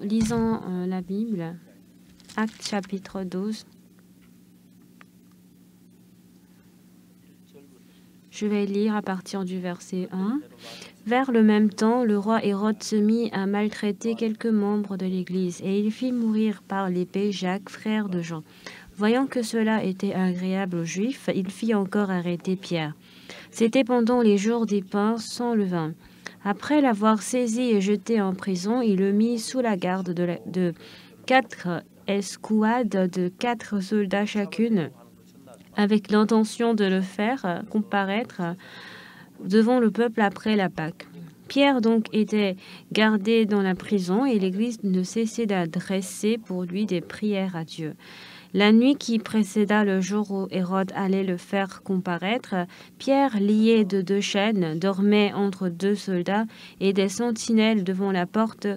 Lisons la Bible, Actes chapitre 12. Je vais lire à partir du verset 1. Vers le même temps, le roi Hérode se mit à maltraiter quelques membres de l'Église, et il fit mourir par l'épée Jacques, frère de Jean. Voyant que cela était agréable aux Juifs, il fit encore arrêter Pierre. C'était pendant les jours des pains sans levain. Après l'avoir saisi et jeté en prison, il le mit sous la garde de 4 escouades de 4 soldats chacune, avec l'intention de le faire comparaître devant le peuple après la Pâque. Pierre donc était gardé dans la prison et l'Église ne cessait d'adresser pour lui des prières à Dieu. La nuit qui précéda le jour où Hérode allait le faire comparaître, Pierre, lié de 2 chaînes, dormait entre 2 soldats et des sentinelles devant la porte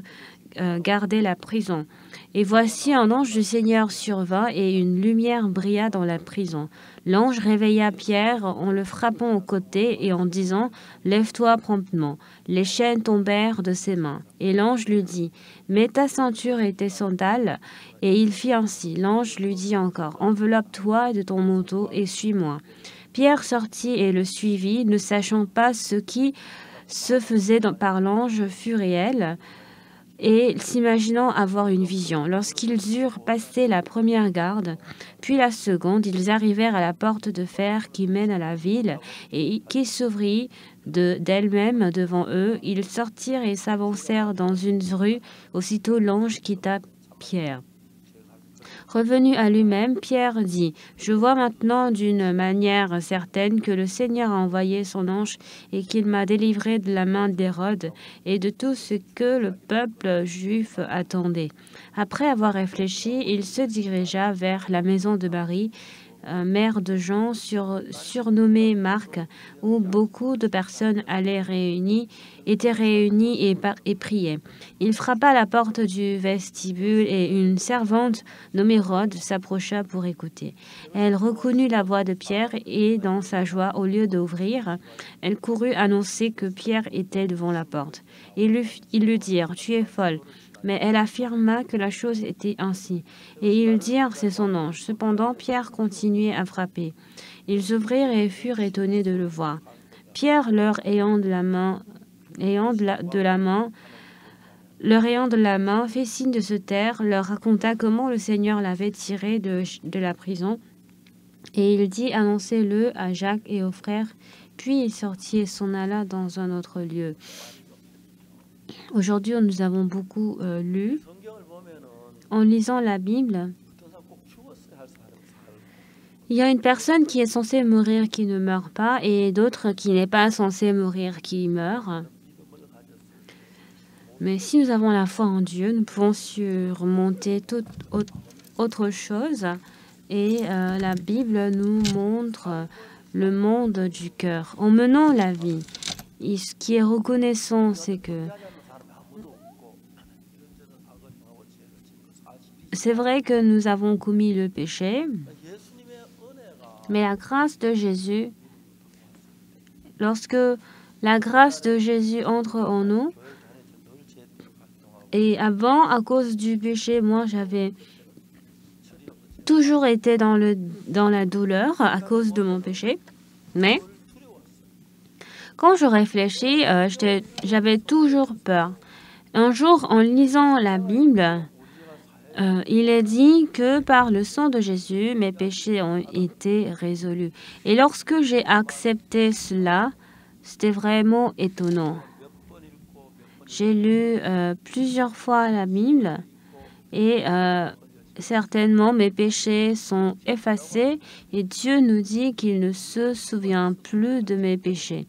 gardaient la prison. Et voici un ange du Seigneur survint et une lumière brilla dans la prison. L'ange réveilla Pierre en le frappant au côté et en disant « Lève-toi promptement ». Les chaînes tombèrent de ses mains. Et l'ange lui dit « Mets ta ceinture et tes sandales ». Et il fit ainsi. L'ange lui dit encore « Enveloppe-toi de ton manteau et suis-moi ». Pierre sortit et le suivit, ne sachant pas ce qui se faisait par l'ange fut réel, et s'imaginant avoir une vision. Lorsqu'ils eurent passé la première garde, puis la seconde, ils arrivèrent à la porte de fer qui mène à la ville et qui s'ouvrit d'elle-même devant eux. Ils sortirent et s'avancèrent dans une rue. Aussitôt l'ange quitta Pierre. Revenu à lui-même, Pierre dit « Je vois maintenant d'une manière certaine que le Seigneur a envoyé son ange et qu'il m'a délivré de la main d'Hérode et de tout ce que le peuple juif attendait. » Après avoir réfléchi, il se dirigea vers la maison de Marie, mère de Jean, surnommée Marc, où beaucoup de personnes étaient réunies et priaient. Il frappa à la porte du vestibule et une servante nommée Rhode s'approcha pour écouter. Elle reconnut la voix de Pierre et, dans sa joie, au lieu d'ouvrir, elle courut annoncer que Pierre était devant la porte. Ils lui dirent « Tu es folle ». Mais elle affirma que la chose était ainsi. Et ils dirent « C'est son ange ». Cependant, Pierre continuait à frapper. Ils ouvrirent et furent étonnés de le voir. Pierre, leur ayant de la main, fait signe de se taire, leur raconta comment le Seigneur l'avait tiré de la prison. Et il dit « Annoncez-le à Jacques et aux frères ». Puis il sortit et s'en alla dans un autre lieu. Aujourd'hui, nous avons beaucoup lu. En lisant la Bible, il y a une personne qui est censée mourir qui ne meurt pas et d'autres qui n'est pas censée mourir qui meurent. Mais si nous avons la foi en Dieu, nous pouvons surmonter toute autre chose. Et la Bible nous montre le monde du cœur. En menant la vie, et ce qui est reconnaissant, c'est que c'est vrai que nous avons commis le péché, mais la grâce de Jésus, lorsque la grâce de Jésus entre en nous, et avant, à cause du péché, moi, j'avais toujours été dans la douleur à cause de mon péché, mais quand je réfléchis, j'avais toujours peur. Un jour, en lisant la Bible, il est dit que par le sang de Jésus, mes péchés ont été résolus. Et lorsque j'ai accepté cela, c'était vraiment étonnant. J'ai lu plusieurs fois la Bible et certainement mes péchés sont effacés et Dieu nous dit qu'il ne se souvient plus de mes péchés.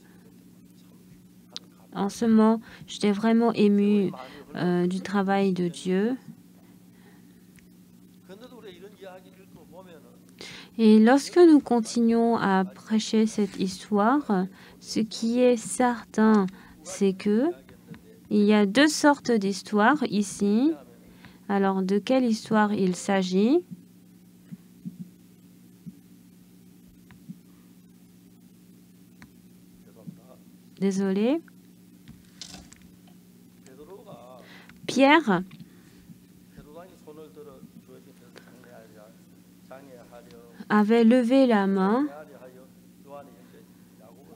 En ce moment, j'étais vraiment émue du travail de Dieu. Et lorsque nous continuons à prêcher cette histoire, ce qui est certain, c'est que il y a 2 sortes d'histoires ici. Alors, de quelle histoire il s'agit? Désolé. Pierre avait levé la main.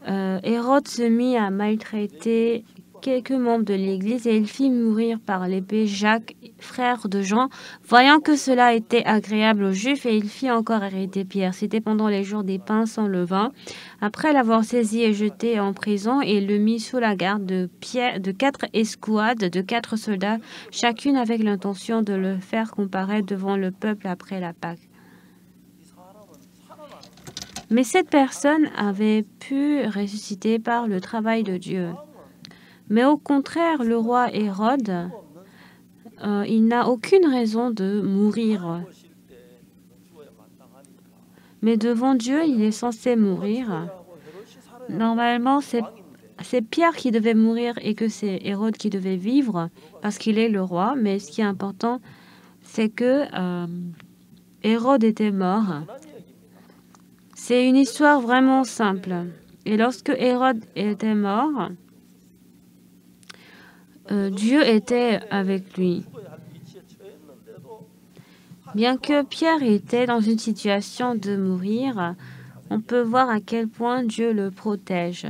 Hérode se mit à maltraiter quelques membres de l'Église et il fit mourir par l'épée Jacques, frère de Jean, voyant que cela était agréable aux Juifs, et il fit encore arrêter Pierre. C'était pendant les jours des pains sans levain. Après l'avoir saisi et jeté en prison, il le mit sous la garde de 4 escouades, de 4 soldats, chacune avec l'intention de le faire comparaître devant le peuple après la Pâque. Mais cette personne avait pu ressusciter par le travail de Dieu. Mais au contraire, le roi Hérode, il n'a aucune raison de mourir. Mais devant Dieu, il est censé mourir. Normalement, c'est Pierre qui devait mourir et que c'est Hérode qui devait vivre parce qu'il est le roi. Mais ce qui est important, c'est que Hérode était mort. C'est une histoire vraiment simple. Et lorsque Hérode était mort, Dieu était avec lui. Bien que Pierre était dans une situation de mourir, on peut voir à quel point Dieu le protège.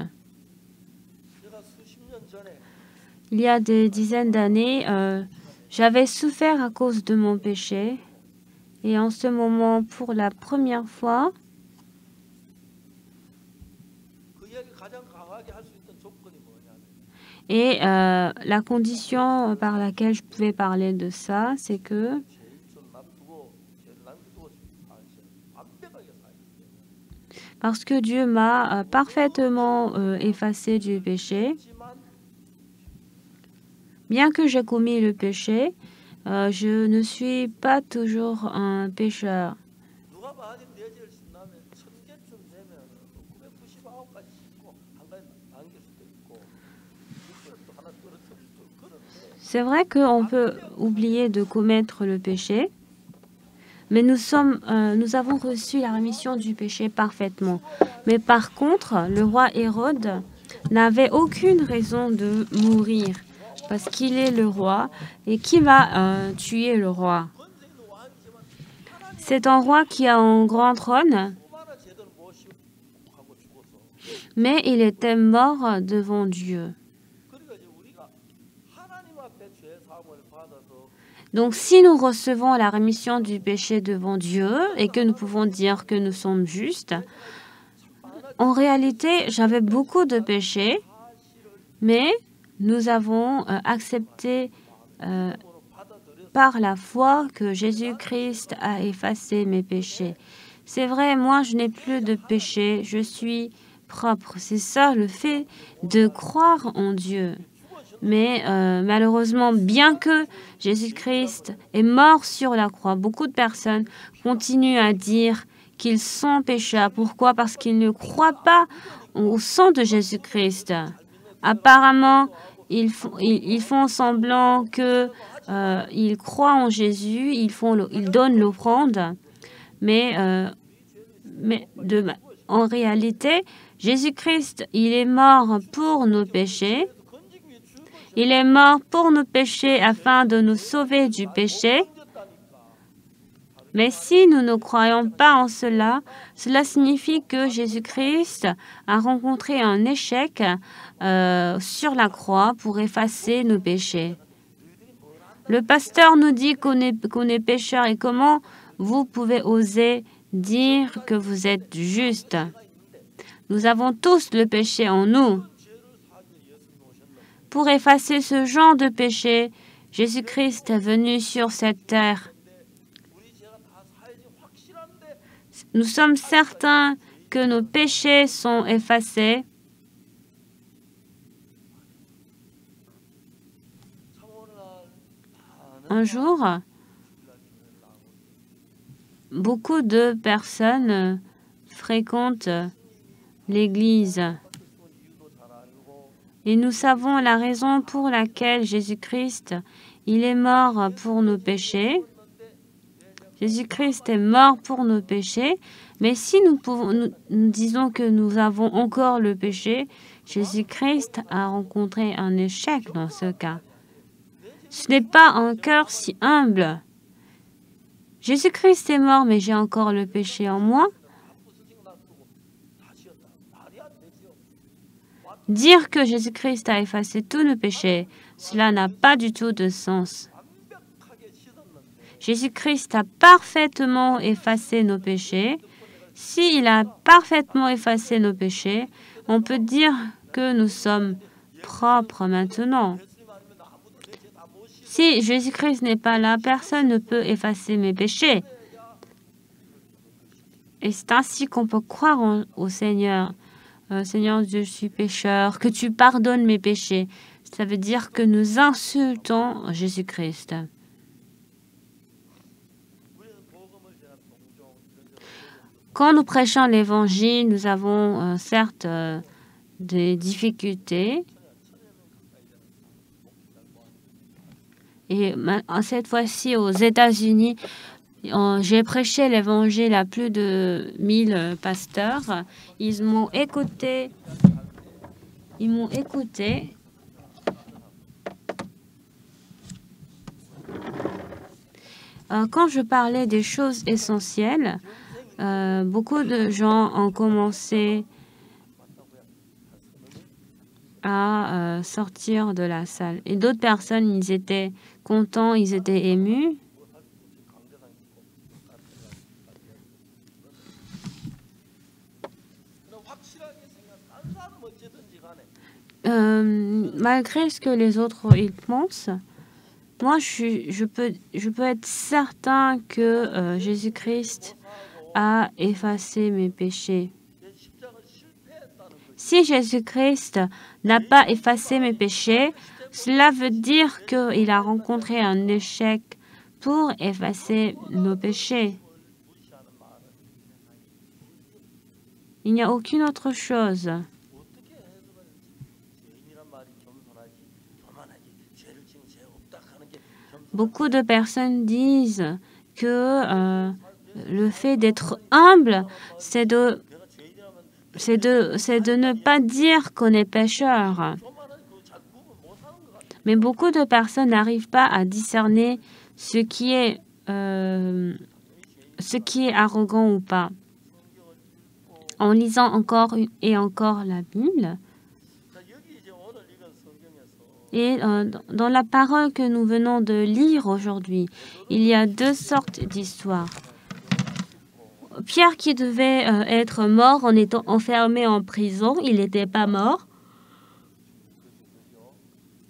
Il y a des dizaines d'années, j'avais souffert à cause de mon péché. Et en ce moment, pour la première fois, et la condition par laquelle je pouvais parler de ça, c'est que parce que Dieu m'a parfaitement effacé du péché, bien que j'ai commis le péché, je ne suis pas toujours un pécheur. C'est vrai qu'on peut oublier de commettre le péché, mais nous avons reçu la rémission du péché parfaitement. Mais par contre, le roi Hérode n'avait aucune raison de mourir, parce qu'il est le roi. Et qui va tuer le roi? C'est un roi qui a un grand trône, mais il était mort devant Dieu. Donc, si nous recevons la rémission du péché devant Dieu et que nous pouvons dire que nous sommes justes, en réalité, j'avais beaucoup de péchés, mais nous avons accepté par la foi que Jésus-Christ a effacé mes péchés. C'est vrai, moi, je n'ai plus de péché, je suis propre. C'est ça le fait de croire en Dieu. Mais malheureusement, bien que Jésus-Christ est mort sur la croix, beaucoup de personnes continuent à dire qu'ils sont pécheurs. Pourquoi? Parce qu'ils ne croient pas au sang de Jésus-Christ. Apparemment, ils font semblant qu'ils croient en Jésus, ils donnent l'offrande, mais en réalité, Jésus-Christ, il est mort pour nos péchés. Il est mort pour nos péchés afin de nous sauver du péché. Mais si nous ne croyons pas en cela, cela signifie que Jésus-Christ a rencontré un échec sur la croix pour effacer nos péchés. Le pasteur nous dit qu'on est pécheur, et comment vous pouvez oser dire que vous êtes juste? Nous avons tous le péché en nous. Pour effacer ce genre de péché, Jésus-Christ est venu sur cette terre. Nous sommes certains que nos péchés sont effacés. Un jour, beaucoup de personnes fréquentent l'Église. Et nous savons la raison pour laquelle Jésus-Christ, il est mort pour nos péchés. Jésus-Christ est mort pour nos péchés. Mais si nous disons que nous avons encore le péché, Jésus-Christ a rencontré un échec dans ce cas. Ce n'est pas un cœur si humble. Jésus-Christ est mort, mais j'ai encore le péché en moi. Dire que Jésus-Christ a effacé tous nos péchés, cela n'a pas du tout de sens. Jésus-Christ a parfaitement effacé nos péchés. S'il a parfaitement effacé nos péchés, on peut dire que nous sommes propres maintenant. Si Jésus-Christ n'est pas là, personne ne peut effacer mes péchés. Et c'est ainsi qu'on peut croire au Seigneur. Seigneur, je suis pécheur, que tu pardonnes mes péchés. Ça veut dire que nous insultons Jésus-Christ. Quand nous prêchons l'Évangile, nous avons certes des difficultés. Et cette fois-ci, aux États-Unis, j'ai prêché l'Évangile à plus de 1000 pasteurs. Ils m'ont écouté. Quand je parlais des choses essentielles, beaucoup de gens ont commencé à sortir de la salle. Et d'autres personnes, ils étaient contents, ils étaient émus. Malgré ce que les autres ils pensent, moi je peux être certain que Jésus-Christ a effacé mes péchés. Si Jésus-Christ n'a pas effacé mes péchés, cela veut dire qu'il a rencontré un échec pour effacer nos péchés. Il n'y a aucune autre chose. Beaucoup de personnes disent que le fait d'être humble, c'est de ne pas dire qu'on est pécheur. Mais beaucoup de personnes n'arrivent pas à discerner ce qui est arrogant ou pas. En lisant encore et encore la Bible, et dans la parole que nous venons de lire aujourd'hui, il y a deux sortes d'histoires. Pierre qui devait être mort en étant enfermé en prison, il n'était pas mort.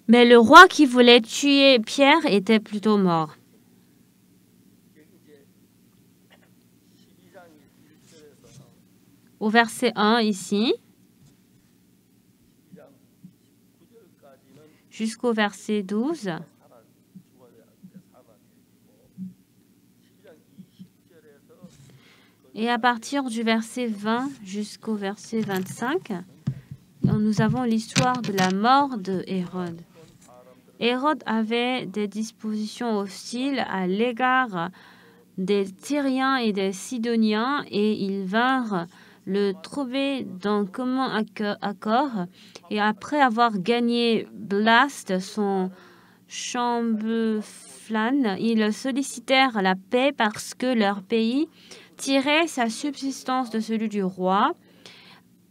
Mais le roi qui voulait tuer Pierre était plutôt mort. Au verset 1 ici, jusqu'au verset 12. Et à partir du verset 20 jusqu'au verset 25, nous avons l'histoire de la mort de Hérode. Hérode avait des dispositions hostiles à l'égard des Tyriens et des Sidoniens et ils vinrent le trouver d'un commun accord. Et après avoir gagné Blast, son chambellan, ils sollicitèrent la paix parce que leur pays tirait sa subsistance de celui du roi.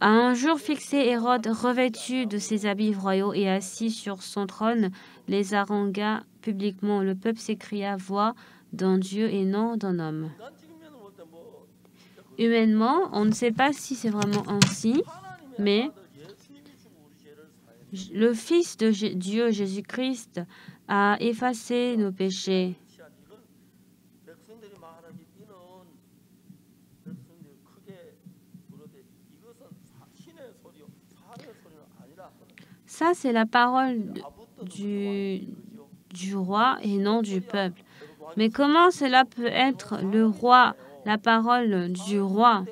À un jour fixé, Hérode, revêtu de ses habits royaux et assis sur son trône, les harangua publiquement. Le peuple s'écria, voix d'un Dieu et non d'un homme. Humainement, on ne sait pas si c'est vraiment ainsi, mais le Fils de Dieu, Jésus-Christ, a effacé nos péchés. Ça, c'est la parole du roi et non du peuple. Mais comment cela peut être le roi, la parole du roi?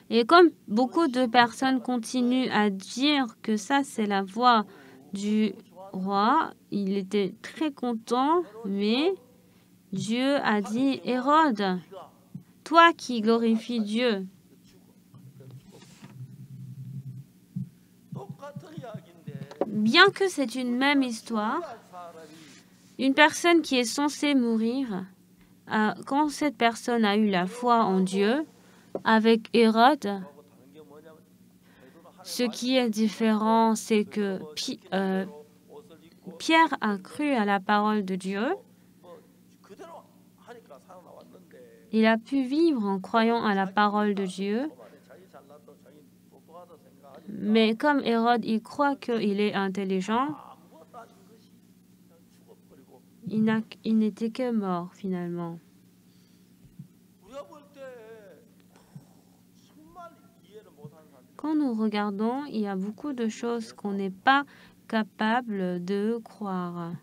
Et comme beaucoup de personnes continuent à dire que ça, c'est la voix du roi, il était très content, mais Dieu a dit, Hérode, toi qui glorifies Dieu, Bien que c'est une même histoire, une personne qui est censée mourir, quand cette personne a eu la foi en Dieu, avec Hérode, ce qui est différent, c'est que Pierre a cru à la parole de Dieu. Il a pu vivre en croyant à la parole de Dieu. Mais comme Hérode, il croit qu'il est intelligent, il n'était que mort finalement. Quand nous regardons, il y a beaucoup de choses qu'on n'est pas capable de croire.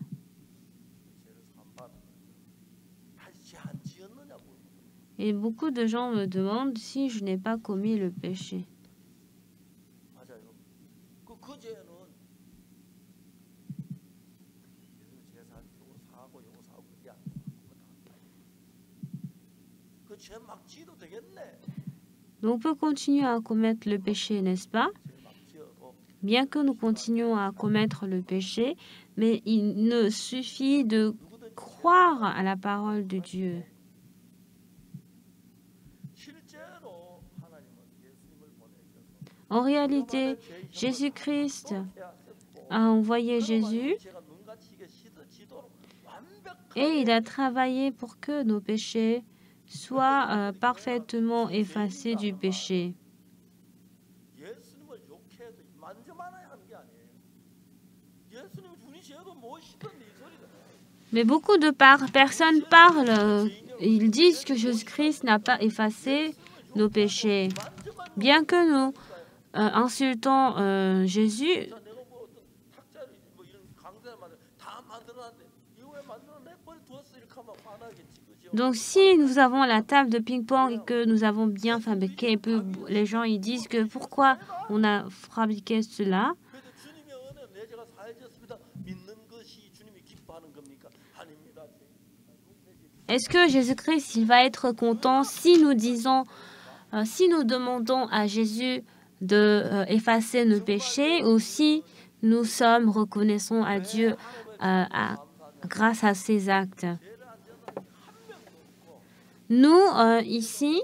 Et beaucoup de gens me demandent si je n'ai pas commis le péché. Donc on peut continuer à commettre le péché, n'est-ce pas? Bien que nous continuons à commettre le péché, mais il ne suffit de croire à la parole de Dieu. En réalité, Jésus-Christ a envoyé Jésus et il a travaillé pour que nos péchés soient parfaitement effacés du péché. Mais beaucoup de personnes parlent, ils disent que Jésus-Christ n'a pas effacé nos péchés. Bien que nous insultons Jésus, donc si nous avons la table de ping-pong et que nous avons bien fabriqué, les gens ils disent que pourquoi on a fabriqué cela? Est-ce que Jésus-Christ il va être content si nous disons, si nous demandons à Jésus de effacer nos péchés ou si nous sommes reconnaissants à Dieu grâce à ses actes? Nous, ici,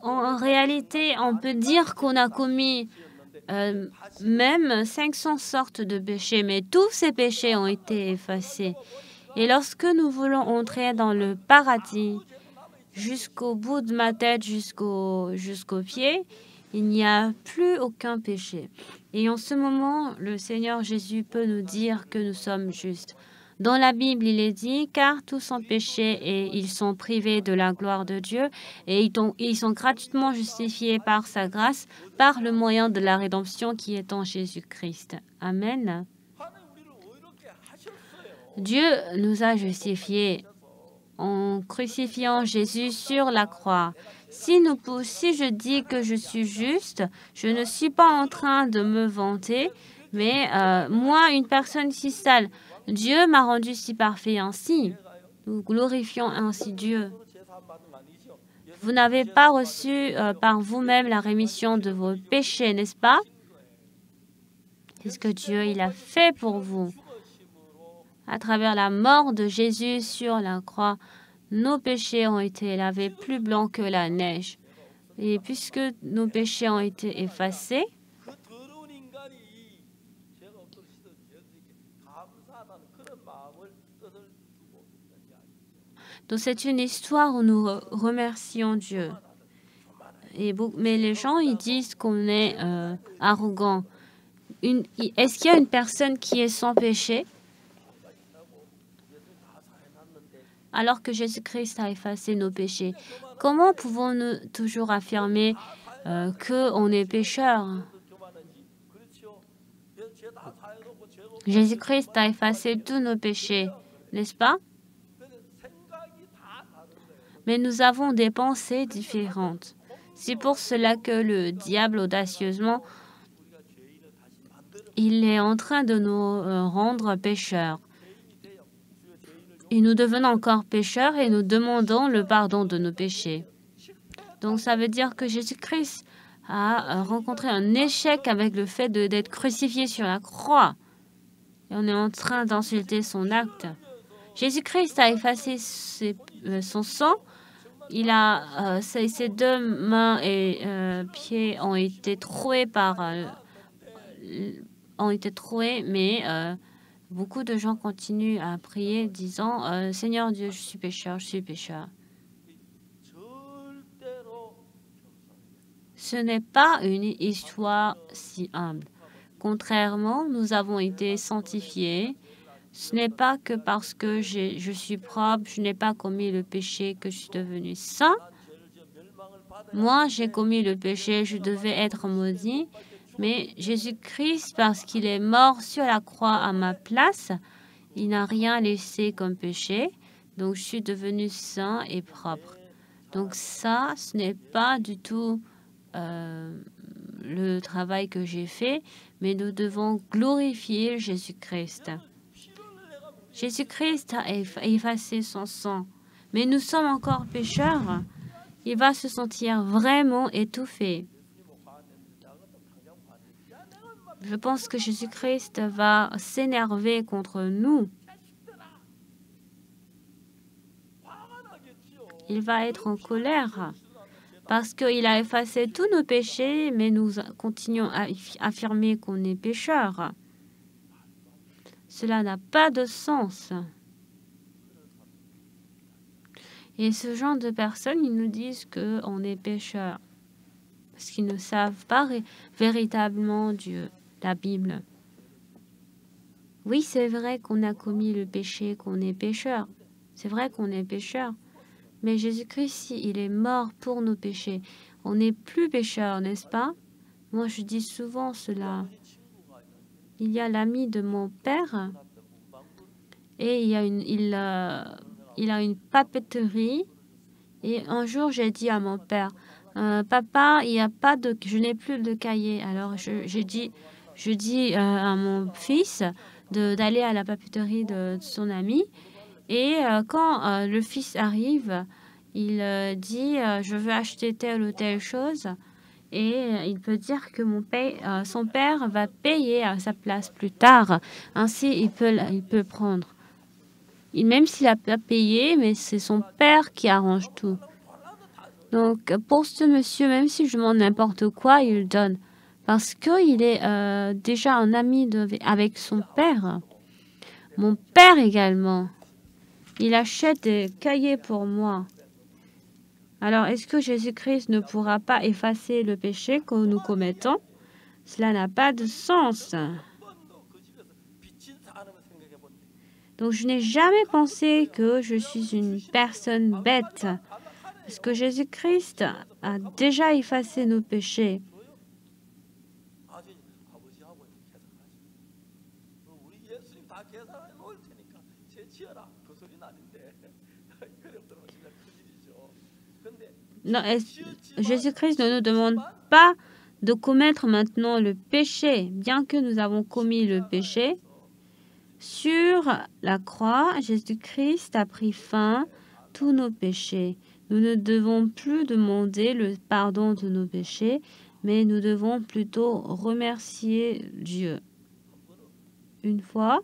en réalité, on peut dire qu'on a commis même 500 sortes de péchés, mais tous ces péchés ont été effacés. Et lorsque nous voulons entrer dans le paradis, jusqu'au bout de ma tête, jusqu'au pied, il n'y a plus aucun péché. Et en ce moment, le Seigneur Jésus peut nous dire que nous sommes justes. Dans la Bible, il est dit, car tous ont péché et ils sont privés de la gloire de Dieu et ils sont gratuitement justifiés par sa grâce, par le moyen de la rédemption qui est en Jésus-Christ. Amen. Dieu nous a justifiés en crucifiant Jésus sur la croix. Si je dis que je suis juste, je ne suis pas en train de me vanter, mais moi, une personne si sale, Dieu m'a rendu si parfait ainsi. Nous glorifions ainsi Dieu. Vous n'avez pas reçu par vous-même la rémission de vos péchés, n'est-ce pas? C'est ce que Dieu il a fait pour vous. À travers la mort de Jésus sur la croix, nos péchés ont été lavés plus blancs que la neige. Et puisque nos péchés ont été effacés, donc c'est une histoire où nous remercions Dieu. Mais les gens, ils disent qu'on est arrogant. Est-ce qu'il y a une personne qui est sans péché? Alors que Jésus-Christ a effacé nos péchés. Comment pouvons-nous toujours affirmer qu'on est pécheur? Jésus-Christ a effacé tous nos péchés, n'est-ce pas? Mais nous avons des pensées différentes. C'est pour cela que le diable, audacieusement, il est en train de nous rendre pécheurs. Et nous devenons encore pécheurs et nous demandons le pardon de nos péchés. Donc ça veut dire que Jésus-Christ a rencontré un échec avec le fait d'être crucifié sur la croix. Et on est en train d'insulter son acte. Jésus-Christ a effacé son sang. Il a ses deux mains et pieds ont été troués mais beaucoup de gens continuent à prier disant Seigneur Dieu, je suis pécheur, je suis pécheur. Ce n'est pas une histoire si humble. Contrairement, nous avons été sanctifiés. Ce n'est pas que parce que je suis propre, je n'ai pas commis le péché que je suis devenu saint. Moi, j'ai commis le péché, je devais être maudit. Mais Jésus-Christ, parce qu'il est mort sur la croix à ma place, il n'a rien laissé comme péché. Donc, je suis devenu saint et propre. Donc ça, ce n'est pas du tout le travail que j'ai fait, mais nous devons glorifier Jésus-Christ. Jésus-Christ a effacé son sang, mais nous sommes encore pécheurs. Il va se sentir vraiment étouffé. Je pense que Jésus-Christ va s'énerver contre nous. Il va être en colère parce qu'il a effacé tous nos péchés, mais nous continuons à affirmer qu'on est pécheurs. Cela n'a pas de sens. Et ce genre de personnes, ils nous disent qu'on est pécheurs parce qu'ils ne savent pas véritablement Dieu, la Bible. Oui, c'est vrai qu'on a commis le péché, qu'on est pécheur. C'est vrai qu'on est pécheur. Mais Jésus-Christ, il est mort pour nos péchés. On n'est plus pécheur, n'est-ce pas? Moi, je dis souvent cela. Il y a l'ami de mon père et il a une papeterie. Et un jour, j'ai dit à mon père, papa, je n'ai plus de cahier. Alors, je dis à mon fils d'aller à la papeterie de son ami. Et quand le fils arrive, il dit je veux acheter telle ou telle chose et il peut dire que son père va payer à sa place plus tard. Ainsi, il peut prendre. Même s'il n'a pas payé, mais c'est son père qui arrange tout. Donc, pour ce monsieur, même si je demande n'importe quoi, il donne. Parce qu'il est déjà un ami avec son père. Mon père également. Il achète des cahiers pour moi. Alors, est-ce que Jésus-Christ ne pourra pas effacer le péché que nous commettons? Cela n'a pas de sens. Donc, je n'ai jamais pensé que je suis une personne bête. Parce que Jésus-Christ a déjà effacé nos péchés. Non, Jésus-Christ ne nous demande pas de commettre maintenant le péché, bien que nous avons commis le péché. Sur la croix, Jésus-Christ a pris fin tous nos péchés. Nous ne devons plus demander le pardon de nos péchés, mais nous devons plutôt remercier Dieu. Une fois,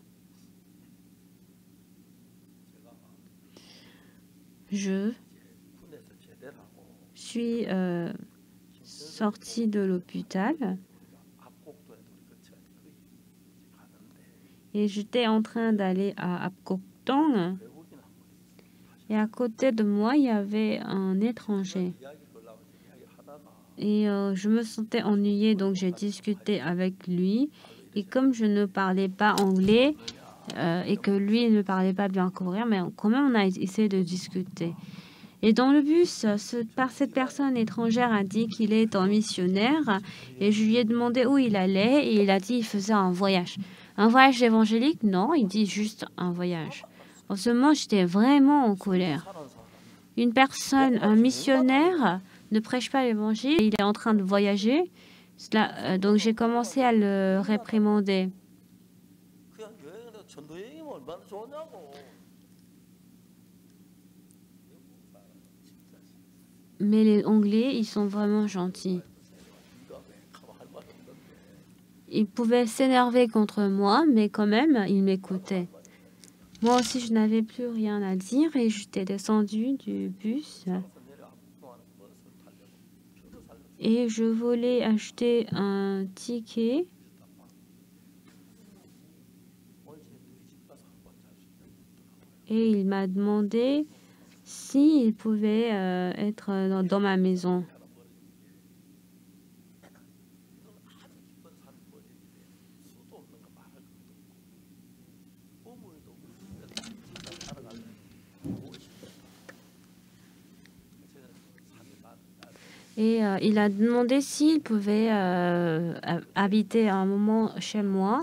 je suis sortie de l'hôpital et j'étais en train d'aller à Apgokdong. Et à côté de moi, il y avait un étranger. Et je me sentais ennuyée, donc j'ai discuté avec lui. Et comme je ne parlais pas anglais et que lui ne parlait pas bien coréen, mais quand même, on a essayé de discuter. Et dans le bus, cette personne étrangère a dit qu'il est un missionnaire. Et je lui ai demandé où il allait. Et il a dit qu'il faisait un voyage. Un voyage évangélique? Non, il dit juste un voyage. En ce moment, j'étais vraiment en colère. Une personne, un missionnaire, ne prêche pas l'évangile. Il est en train de voyager. Donc, j'ai commencé à le réprimander. Mais les Anglais, ils sont vraiment gentils. Ils pouvaient s'énerver contre moi, mais quand même, ils m'écoutaient. Moi aussi, je n'avais plus rien à dire et j'étais descendue du bus. Et je voulais acheter un ticket. Et il m'a demandé s'il pouvait être dans ma maison. Et il a demandé s'il pouvait habiter un moment chez moi.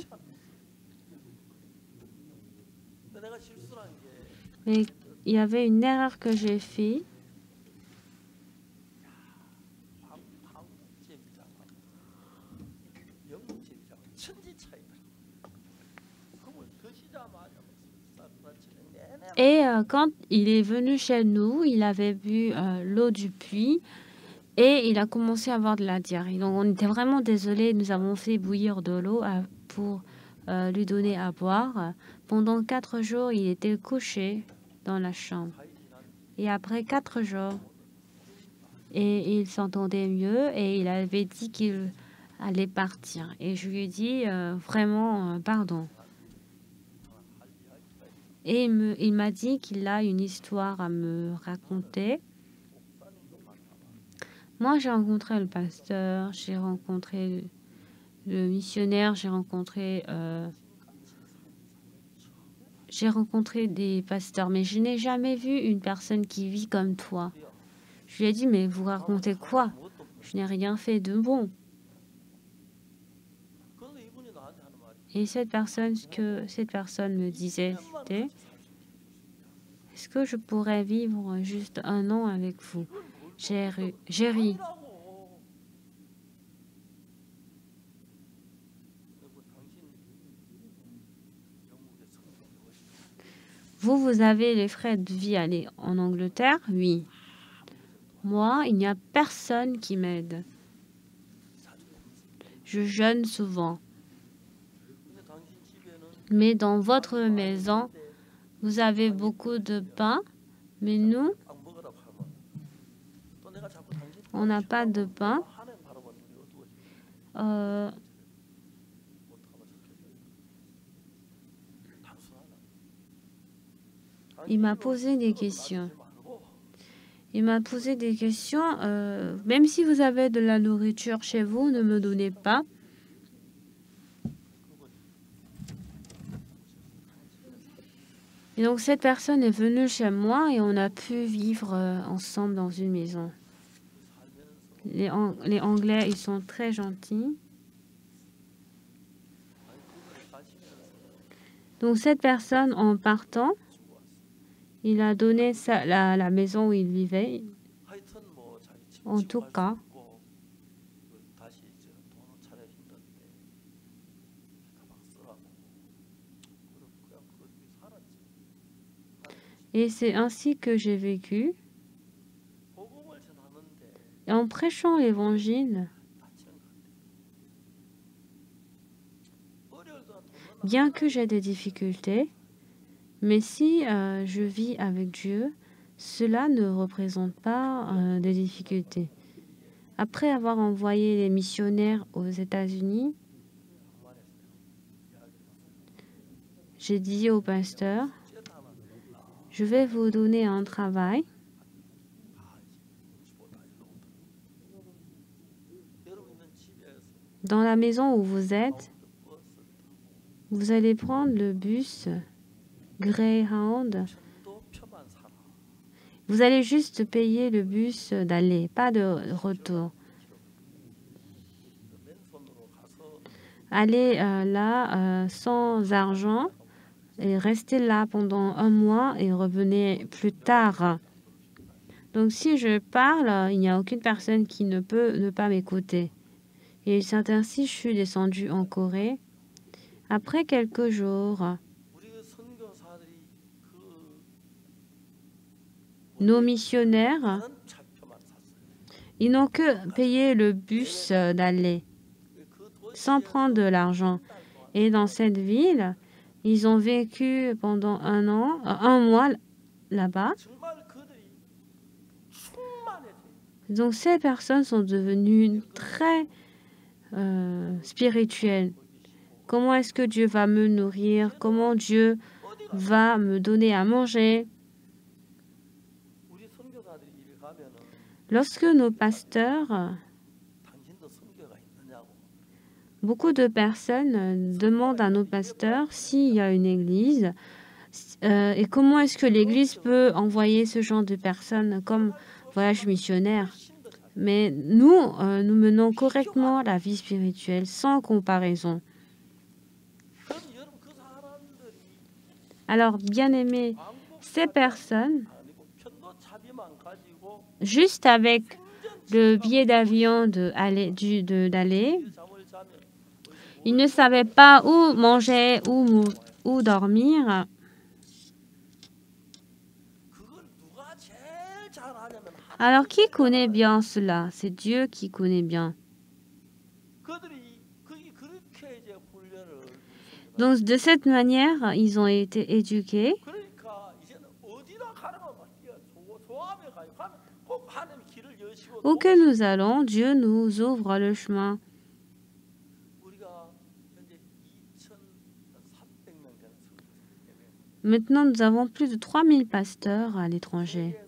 Mais il y avait une erreur que j'ai faite. Et quand il est venu chez nous, il avait bu l'eau du puits et il a commencé à avoir de la diarrhée. Donc on était vraiment désolés. Nous avons fait bouillir de l'eau pour lui donner à boire. Pendant 4 jours, il était couché dans la chambre. Et après 4 jours, et il s'entendait mieux et il avait dit qu'il allait partir. Et je lui ai dit vraiment pardon. Et il m'a dit qu'il a une histoire à me raconter. Moi, j'ai rencontré le pasteur, j'ai rencontré le missionnaire, j'ai rencontré des pasteurs, mais je n'ai jamais vu une personne qui vit comme toi. Je lui ai dit, mais vous racontez quoi? Je n'ai rien fait de bon. Et cette personne me disait, c'était, est-ce que je pourrais vivre juste 1 an avec vous? J'ai ri. Vous avez les frais de vie aller en Angleterre? Oui. Moi, il n'y a personne qui m'aide. Je jeûne souvent. Mais dans votre maison, vous avez beaucoup de pain, mais nous, on n'a pas de pain. Il m'a posé des questions. Même si vous avez de la nourriture chez vous, ne me donnez pas. Et donc cette personne est venue chez moi et on a pu vivre ensemble dans une maison. Les Anglais, ils sont très gentils. Donc cette personne, en partant, il a donné la maison où il vivait. En tout cas, et c'est ainsi que j'ai vécu. Et en prêchant l'évangile, bien que j'ai des difficultés, mais si je vis avec Dieu, cela ne représente pas des difficultés. Après avoir envoyé les missionnaires aux États-Unis, j'ai dit au pasteur, je vais vous donner un travail. Dans la maison où vous êtes, vous allez prendre le bus Greyhound. Vous allez juste payer le bus d'aller, pas de retour. Allez là sans argent et restez là pendant 1 mois et revenez plus tard. Donc si je parle, il n'y a aucune personne qui ne peut ne pas m'écouter. Et c'est ainsi que je suis descendue en Corée. Après quelques jours, nos missionnaires Ils n'ont que payé le bus d'aller sans prendre de l'argent. Et dans cette ville, ils ont vécu pendant un mois là-bas. Donc ces personnes sont devenues très spirituelles. Comment est-ce que Dieu va me nourrir? Comment Dieu va me donner à manger? Lorsque nos pasteurs, beaucoup de personnes demandent à nos pasteurs s'il y a une église et comment est-ce que l'église peut envoyer ce genre de personnes comme voyage missionnaire. Mais nous, nous menons correctement la vie spirituelle sans comparaison. Alors, bien aimés, ces personnes, juste avec le billet d'avion d'aller, ils ne savaient pas où manger, où dormir. Alors, qui connaît bien cela? C'est Dieu qui connaît bien. Donc, de cette manière, ils ont été éduqués. Où que nous allons, Dieu nous ouvre le chemin. Maintenant, nous avons plus de 3000 pasteurs à l'étranger.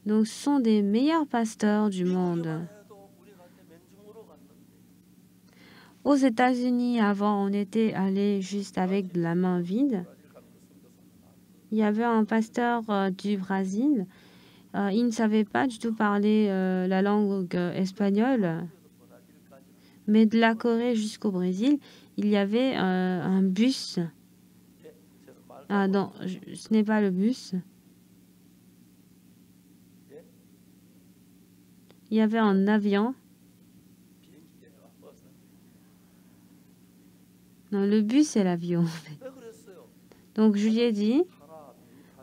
Donc, ce sont des meilleurs pasteurs du monde. Aux États-Unis, avant, on était allé juste avec la main vide. Il y avait un pasteur du Brésil. Il ne savait pas du tout parler la langue espagnole. Mais de la Corée jusqu'au Brésil, il y avait un bus. Ah non, ce n'est pas le bus. Il y avait un avion. Non, le bus, c'est l'avion. Donc, je lui ai dit,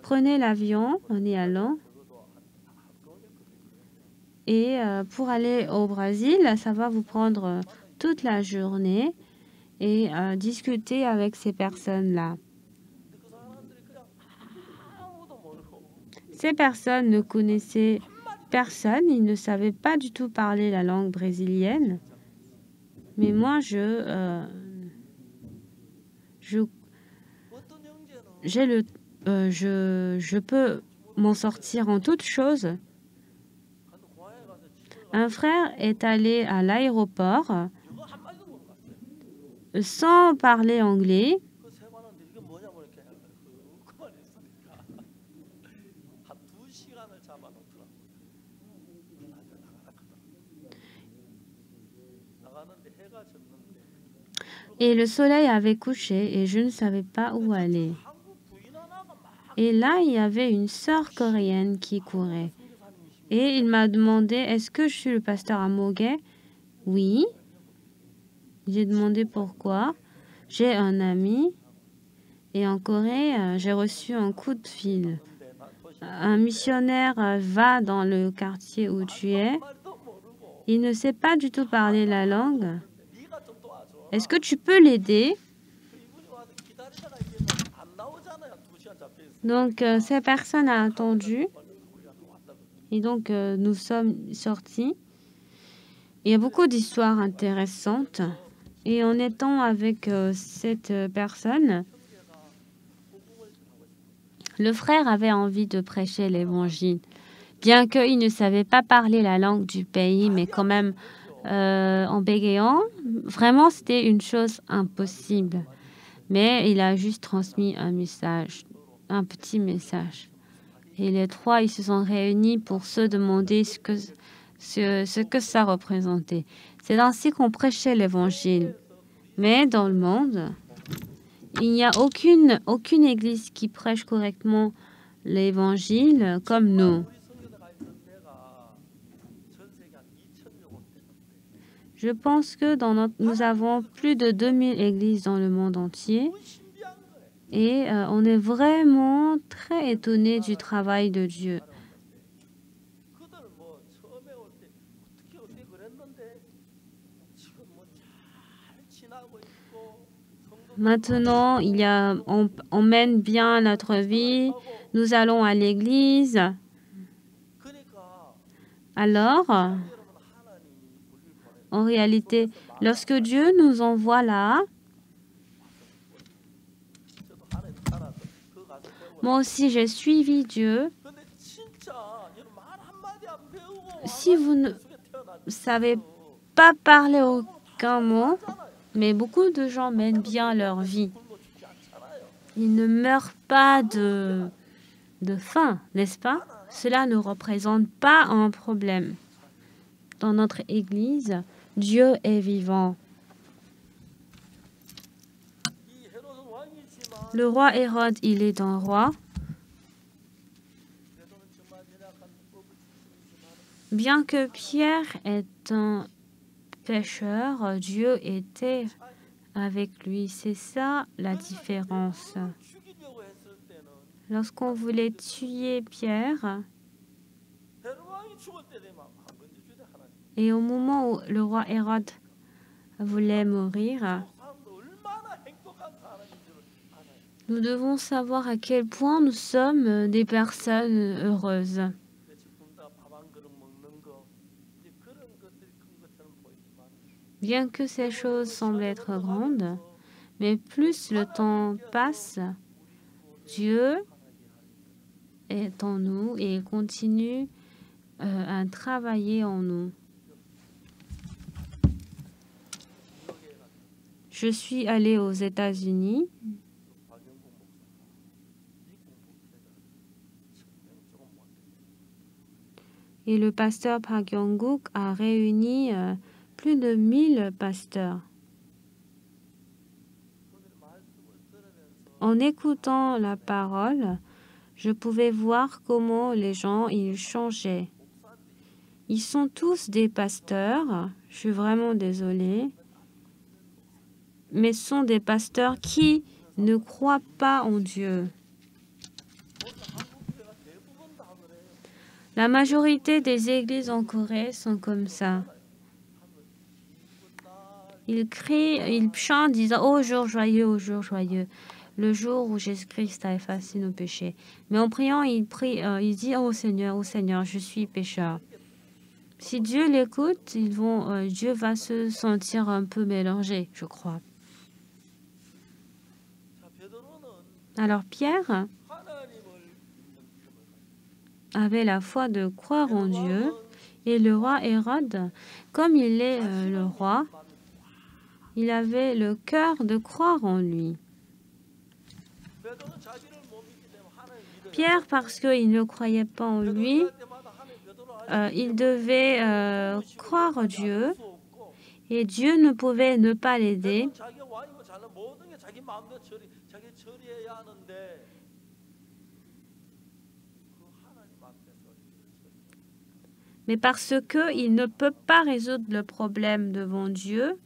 prenez l'avion, on y allant. Et pour aller au Brésil, ça va vous prendre toute la journée et discuter avec ces personnes-là. Ces personnes ne connaissaient personne, ils ne savaient pas du tout parler la langue brésilienne. Mais moi, je peux m'en sortir en toutes choses. Un frère est allé à l'aéroport sans parler anglais. Et le soleil avait couché et je ne savais pas où aller. Et là, il y avait une sœur coréenne qui courait. Et il m'a demandé, est-ce que je suis le pasteur Amogué? Oui. J'ai demandé pourquoi. J'ai un ami et en Corée, j'ai reçu un coup de fil. Un missionnaire va dans le quartier où tu es. Il ne sait pas du tout parler la langue. Est-ce que tu peux l'aider? Donc, cette personne a attendu. Et donc, nous sommes sortis. Il y a beaucoup d'histoires intéressantes. Et en étant avec cette personne, le frère avait envie de prêcher l'évangile. Bien qu'il ne savait pas parler la langue du pays, mais quand même en bégayant, vraiment, c'était une chose impossible. Mais il a juste transmis un message, un petit message. Et les trois, ils se sont réunis pour se demander ce que ça représentait. C'est ainsi qu'on prêchait l'évangile. Mais dans le monde, il n'y a aucune église qui prêche correctement l'évangile comme nous. Je pense que nous avons plus de 2000 églises dans le monde entier. Et on est vraiment très étonné du travail de Dieu. Maintenant, on mène bien notre vie. Nous allons à l'église. Alors, en réalité, lorsque Dieu nous envoie là, moi aussi j'ai suivi Dieu. Si vous ne savez pas parler aucun mot, mais beaucoup de gens mènent bien leur vie. Ils ne meurent pas de faim, n'est-ce pas? Cela ne représente pas un problème. Dans notre Église, Dieu est vivant. Le roi Hérode, il est un roi. Bien que Pierre est un pécheur, Dieu était avec lui. C'est ça la différence. Lorsqu'on voulait tuer Pierre, et au moment où le roi Hérode voulait mourir, nous devons savoir à quel point nous sommes des personnes heureuses. Bien que ces choses semblent être grandes, mais plus le temps passe, Dieu est en nous et il continue à travailler en nous. Je suis allée aux États-Unis. Et le pasteur Park Yong-guk a réuni plus de 1000 pasteurs. En écoutant la parole, je pouvais voir comment les gens ils changeaient. Ils sont tous des pasteurs, je suis vraiment désolée, mais ce sont des pasteurs qui ne croient pas en Dieu. La majorité des églises en Corée sont comme ça. Ils crient, ils chantent, disant « Oh, jour joyeux, le jour où Jésus-Christ a effacé nos péchés. » Mais en priant, ils prient, ils disent « Oh Seigneur, je suis pécheur. » Si Dieu l'écoute, Dieu va se sentir un peu mélangé, je crois. Alors Pierre avait la foi de croire en Dieu et le roi Hérode, comme il est le roi, il avait le cœur de croire en lui. Pierre, parce qu'il ne croyait pas en lui, il devait croire en Dieu et Dieu ne pouvait ne pas l'aider. Mais parce qu'il ne peut pas résoudre le problème devant Dieu,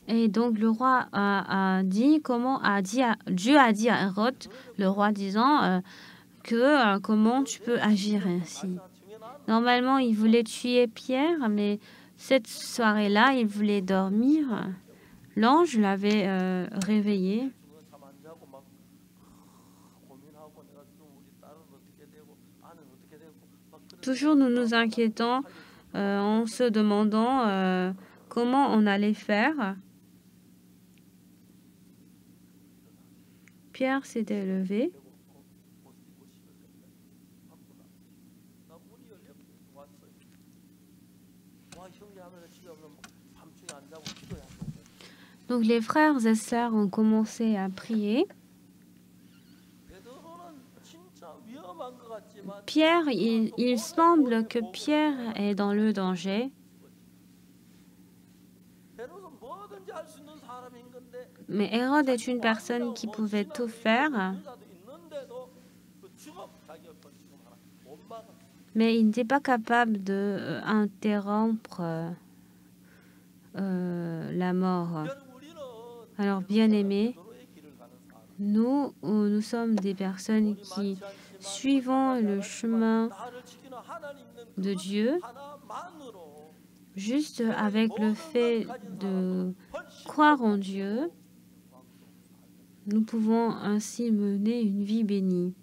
et donc le roi Dieu a dit à Hérode, le roi disant comment tu peux agir ainsi. Normalement, il voulait tuer Pierre, mais cette soirée-là, il voulait dormir. L'ange l'avait réveillé. Toujours nous nous inquiétons en se demandant comment on allait faire. Pierre s'était levé. Donc les frères et sœurs ont commencé à prier. Pierre, il semble que Pierre est dans le danger. Mais Hérode est une personne qui pouvait tout faire, mais il n'était pas capable d'interrompre la mort. Alors, bien-aimés, nous sommes des personnes qui suivons le chemin de Dieu juste avec le fait de croire en Dieu. Nous pouvons ainsi mener une vie bénie.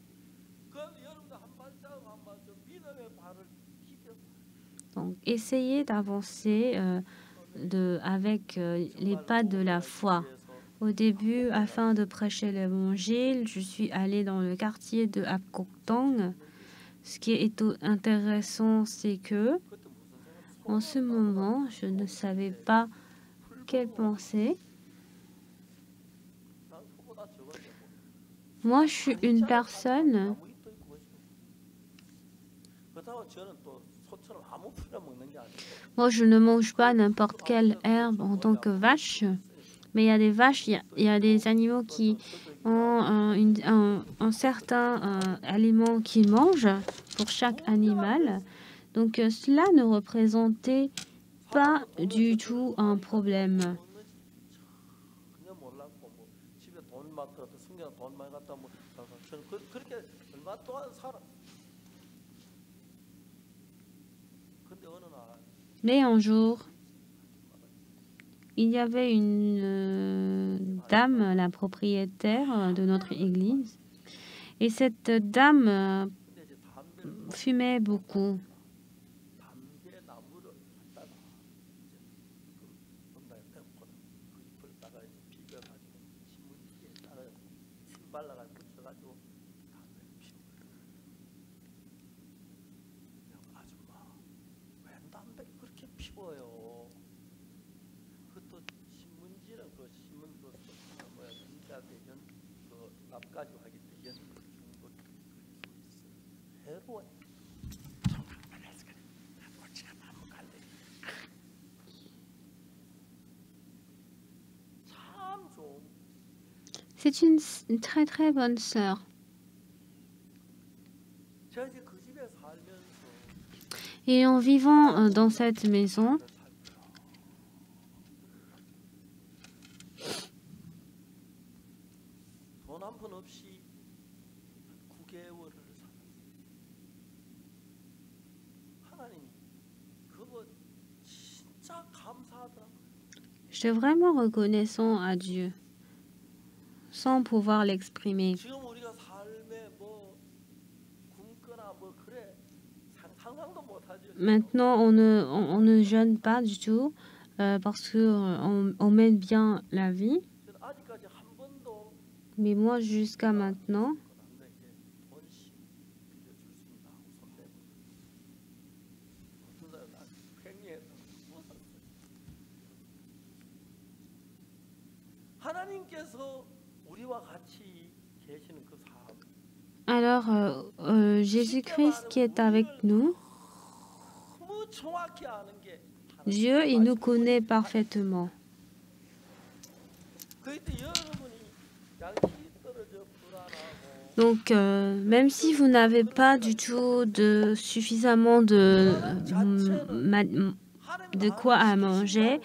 Donc, essayez d'avancer avec les pas de la foi. Au début, afin de prêcher l'évangile, je suis allée dans le quartier de Apkoktong. Ce qui est intéressant, c'est que en ce moment, je ne savais pas quelle penser. Moi, je suis une personne Moi, je ne mange pas n'importe quelle herbe en tant que vache, mais il y a des vaches, il y a des animaux qui ont un certain aliment qu'ils mangent pour chaque animal. Donc, cela ne représentait pas du tout un problème. Mais un jour, il y avait une dame, la propriétaire de notre église, et cette dame fumait beaucoup. C'est une très très bonne sœur. Et en vivant dans cette maison, j'étais vraiment reconnaissant à Dieu, sans pouvoir l'exprimer. Maintenant, on ne jeûne pas du tout parce qu'on mène bien la vie. Mais moi, jusqu'à maintenant, alors Jésus-Christ qui est avec nous, Dieu, il nous connaît parfaitement. Donc, même si vous n'avez pas du tout suffisamment de quoi à manger,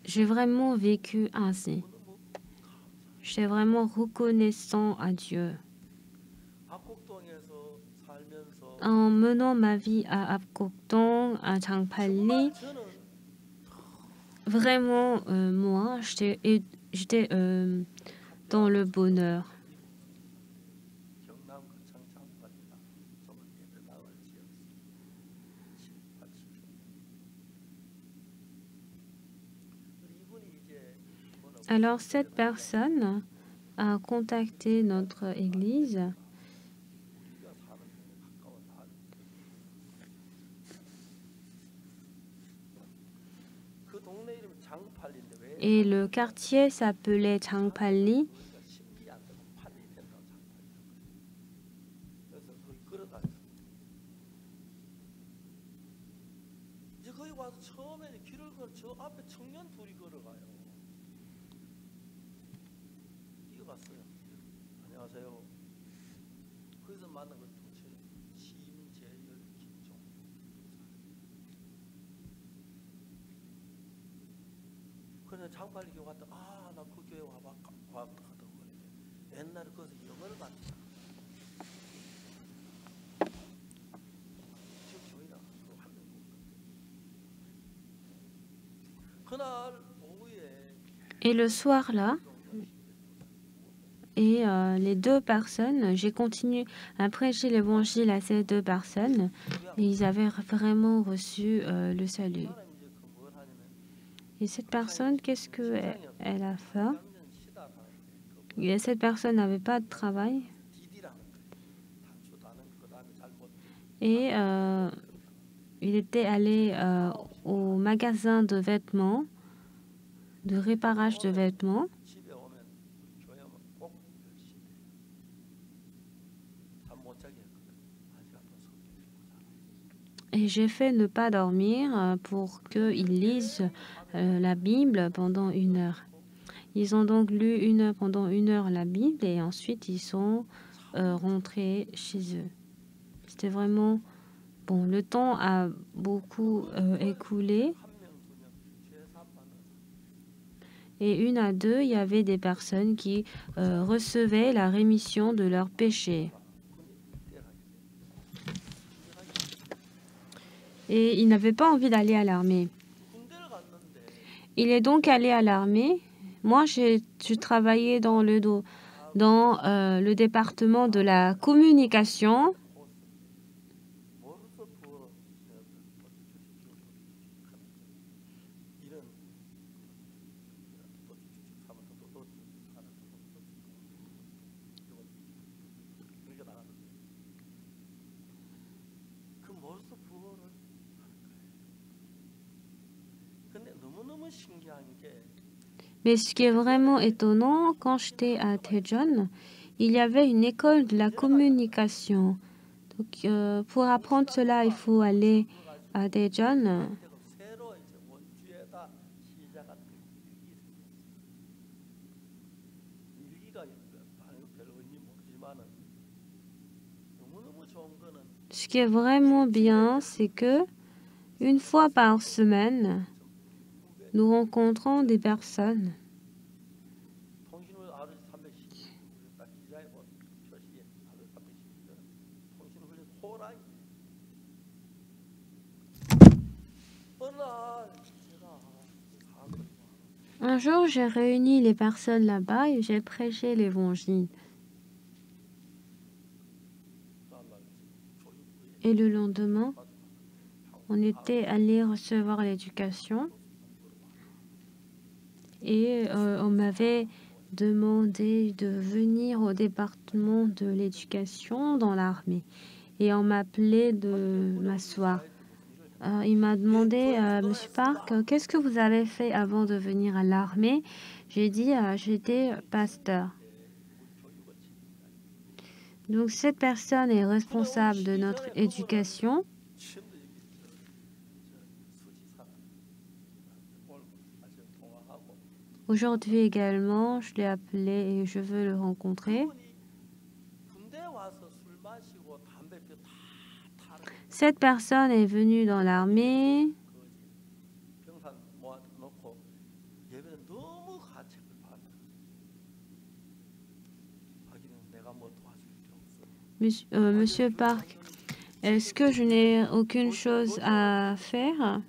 j'ai vraiment vécu ainsi. J'étais vraiment reconnaissant à Dieu. En menant ma vie à Apkoktong, à Changpalli, vraiment, moi, j'étais dans le bonheur. Alors, cette personne a contacté notre église et le quartier s'appelait Changpalli. Et le soir-là, et les deux personnes, j'ai continué à prêcher l'évangile à ces deux personnes, et ils avaient vraiment reçu le salut. Et cette personne, qu'est-ce qu'elle a fait? Et cette personne n'avait pas de travail. Et il était allé au magasin de vêtements, de réparage de vêtements. Et j'ai fait ne pas dormir pour qu'ils lisent la Bible pendant 1 heure. Ils ont donc lu pendant 1 heure la Bible et ensuite ils sont rentrés chez eux. C'était vraiment bon. Le temps a beaucoup écoulé. Et 1 à 2, il y avait des personnes qui recevaient la rémission de leurs péchés. Et il n'avait pas envie d'aller à l'armée. Il est donc allé à l'armée. Moi, j'ai travaillé dans le département de la communication. Mais ce qui est vraiment étonnant, quand j'étais à Daejeon, il y avait une école de la communication. Donc, pour apprendre cela, il faut aller à Daejeon. Ce qui est vraiment bien, c'est que 1 fois par semaine, nous rencontrons des personnes. Un jour, j'ai réuni les personnes là-bas et j'ai prêché l'évangile. Et le lendemain, on était allé recevoir l'éducation et on m'avait demandé de venir au département de l'éducation dans l'armée. Et on m'appelait de m'asseoir. Il m'a demandé, Monsieur Park, qu'est-ce que vous avez fait avant de venir à l'armée? J'ai dit, j'étais pasteur. Donc cette personne est responsable de notre éducation. Aujourd'hui également, je l'ai appelé et je veux le rencontrer. Cette personne est venue dans l'armée. Monsieur Park, est-ce que je n'ai aucune chose à faire?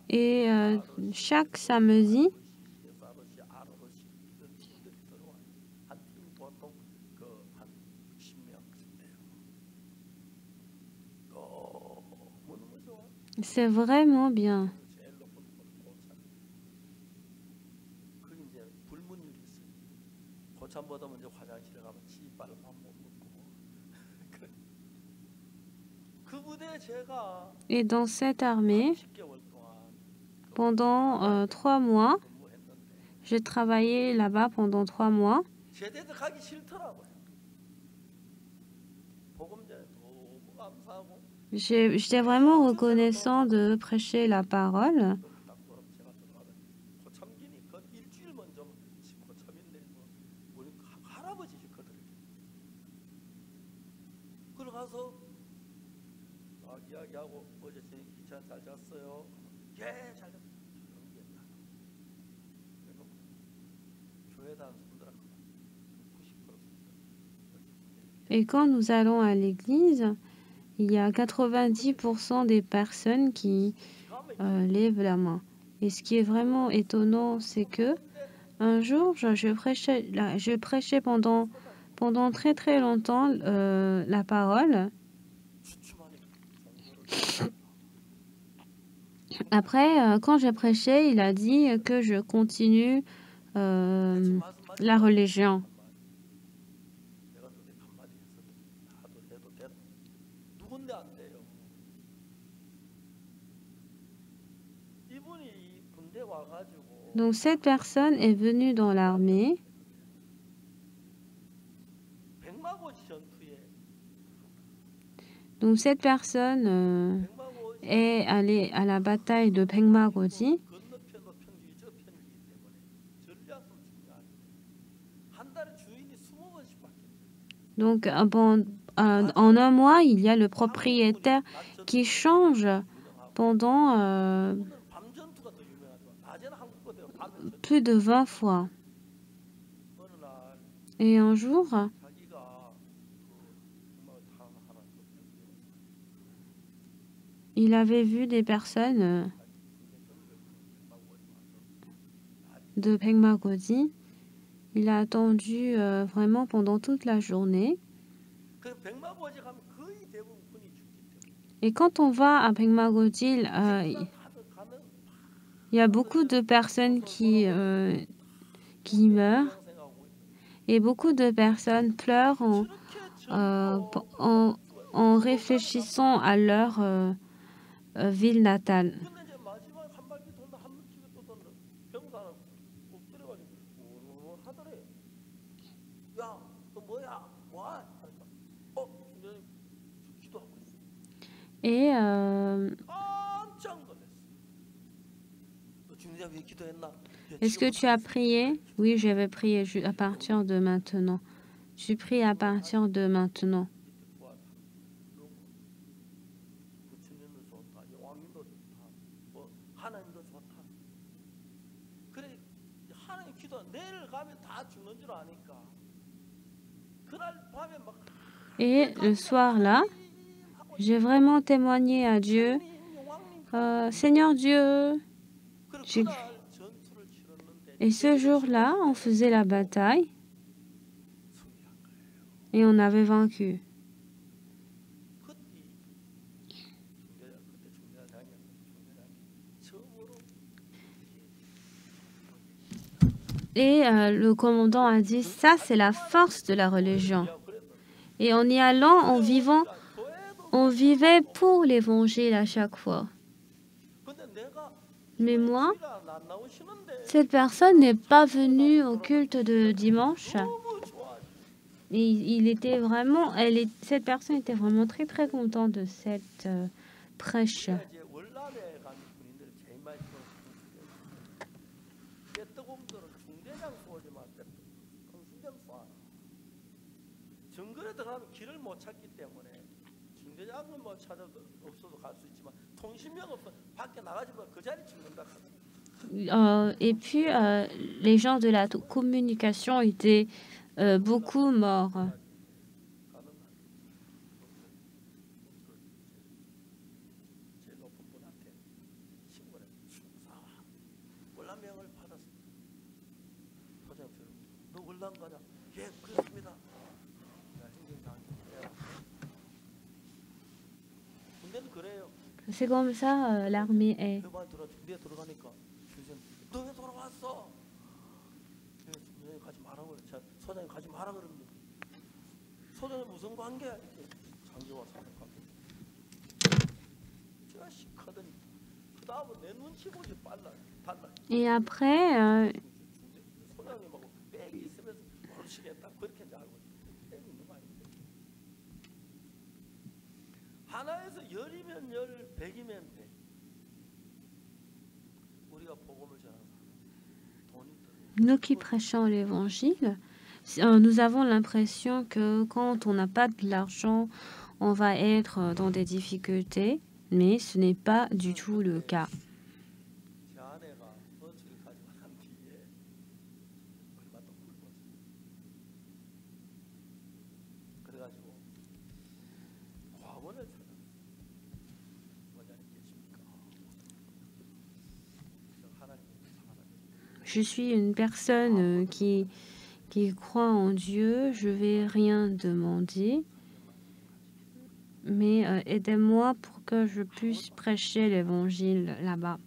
Et chaque samedi, c'est vraiment bien. Et dans cette armée, pendant 3 mois, j'ai travaillé là-bas pendant 3 mois. J'étais vraiment reconnaissant de prêcher la parole. Et quand nous allons à l'église, il y a 90% des personnes qui lèvent la main. Et ce qui est vraiment étonnant, c'est que un jour, je prêchais pendant très très longtemps la parole. Après, quand j'ai prêché, il a dit que je continue la religion. Donc cette personne est venue dans l'armée. Donc cette personne est allée à la bataille de 백마고지. Donc en un mois, il y a le propriétaire qui change pendant plus de 20 fois. Et un jour, il avait vu des personnes de 백마고지. Il a attendu vraiment pendant toute la journée. Et quand on va à 백마고지, il y a beaucoup de personnes qui meurent et beaucoup de personnes pleurent en réfléchissant à leur ville natale. Et est-ce que tu as prié? Oui, j'avais prié à partir de maintenant. Je prie à partir de maintenant. Et le soir-là, j'ai vraiment témoigné à Dieu. Seigneur Dieu, et ce jour-là, on faisait la bataille et on avait vaincu. Et le commandant a dit, ça c'est la force de la religion. Et en y allant, en vivant, on vivait pour l'évangile à chaque fois. Mais moi, cette personne n'est pas venue au culte de dimanche. Et cette personne était vraiment très très contente de cette prêche. Et puis, les gens de la communication étaient beaucoup morts. C'est comme ça, l'armée est. Et après, nous qui prêchons l'évangile, nous avons l'impression que quand on n'a pas de l'argent, on va être dans des difficultés, mais ce n'est pas du tout le cas. Je suis une personne qui croit en Dieu, je ne vais rien demander, mais aidez-moi pour que je puisse prêcher l'évangile là-bas.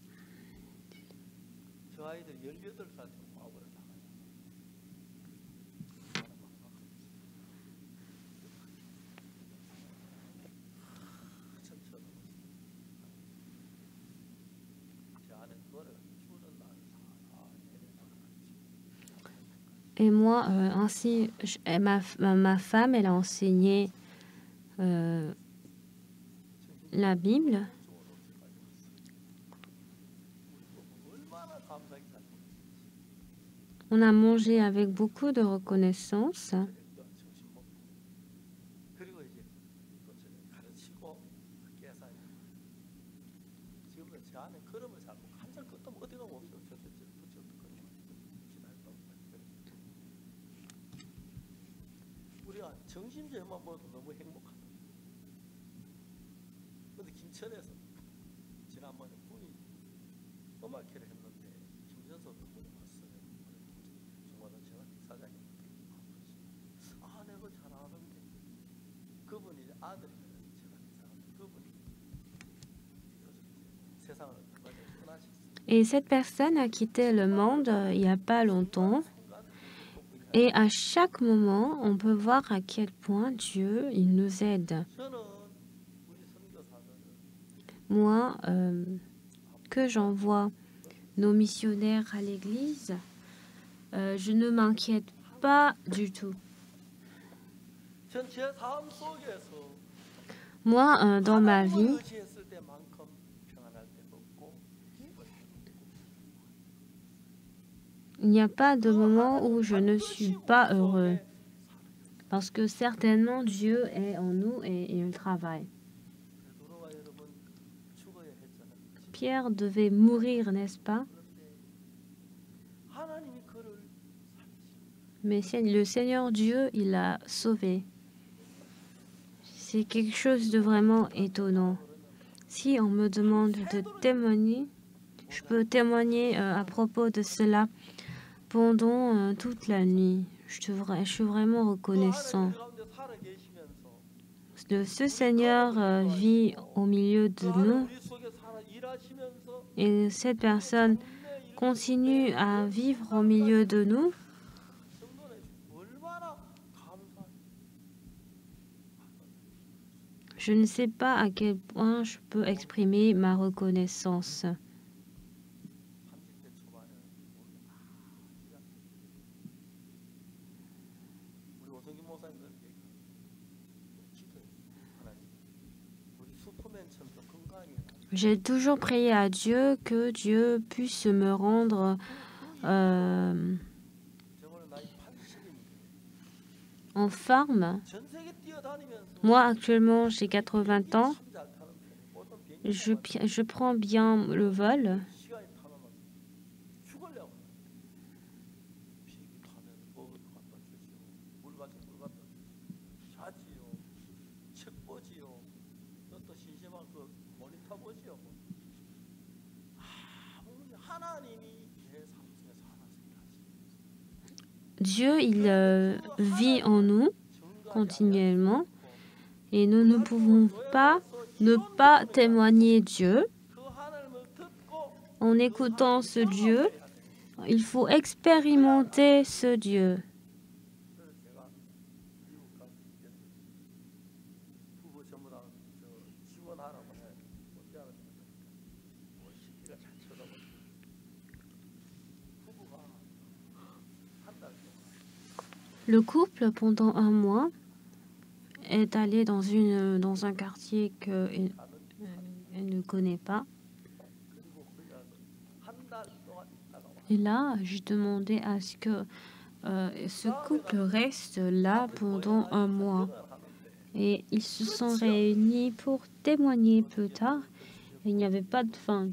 Et moi, ainsi, ma femme, elle a enseigné la Bible. On a mangé avec beaucoup de reconnaissance. Et cette personne a quitté le monde il n'y a pas longtemps. Et à chaque moment, on peut voir à quel point Dieu, il nous aide. Moi, que j'envoie nos missionnaires à l'église, je ne m'inquiète pas du tout. Moi, dans ma vie, il n'y a pas de moment où je ne suis pas heureux. Parce que certainement Dieu est en nous et il travaille. Pierre devait mourir, n'est-ce pas? Mais le Seigneur Dieu, il l'a sauvé. C'est quelque chose de vraiment étonnant. Si on me demande de témoigner, je peux témoigner à propos de cela pendant toute la nuit. Je suis vraiment reconnaissant. Ce Seigneur vit au milieu de nous et cette personne continue à vivre au milieu de nous. Je ne sais pas à quel point je peux exprimer ma reconnaissance. J'ai toujours prié à Dieu que Dieu puisse me rendre en forme. Moi, actuellement, j'ai 80 ans. Je prends bien le vol. Dieu, il vit en nous continuellement et nous ne pouvons pas ne pas témoigner Dieu. En écoutant ce Dieu, Il faut expérimenter ce Dieu. Le couple, pendant un mois, est allé dans un quartier qu'elle ne connaît pas. Et là, j'ai demandé à ce que ce couple reste là pendant un mois. Et ils se sont réunis pour témoigner plus tard. Il n'y avait pas de faim.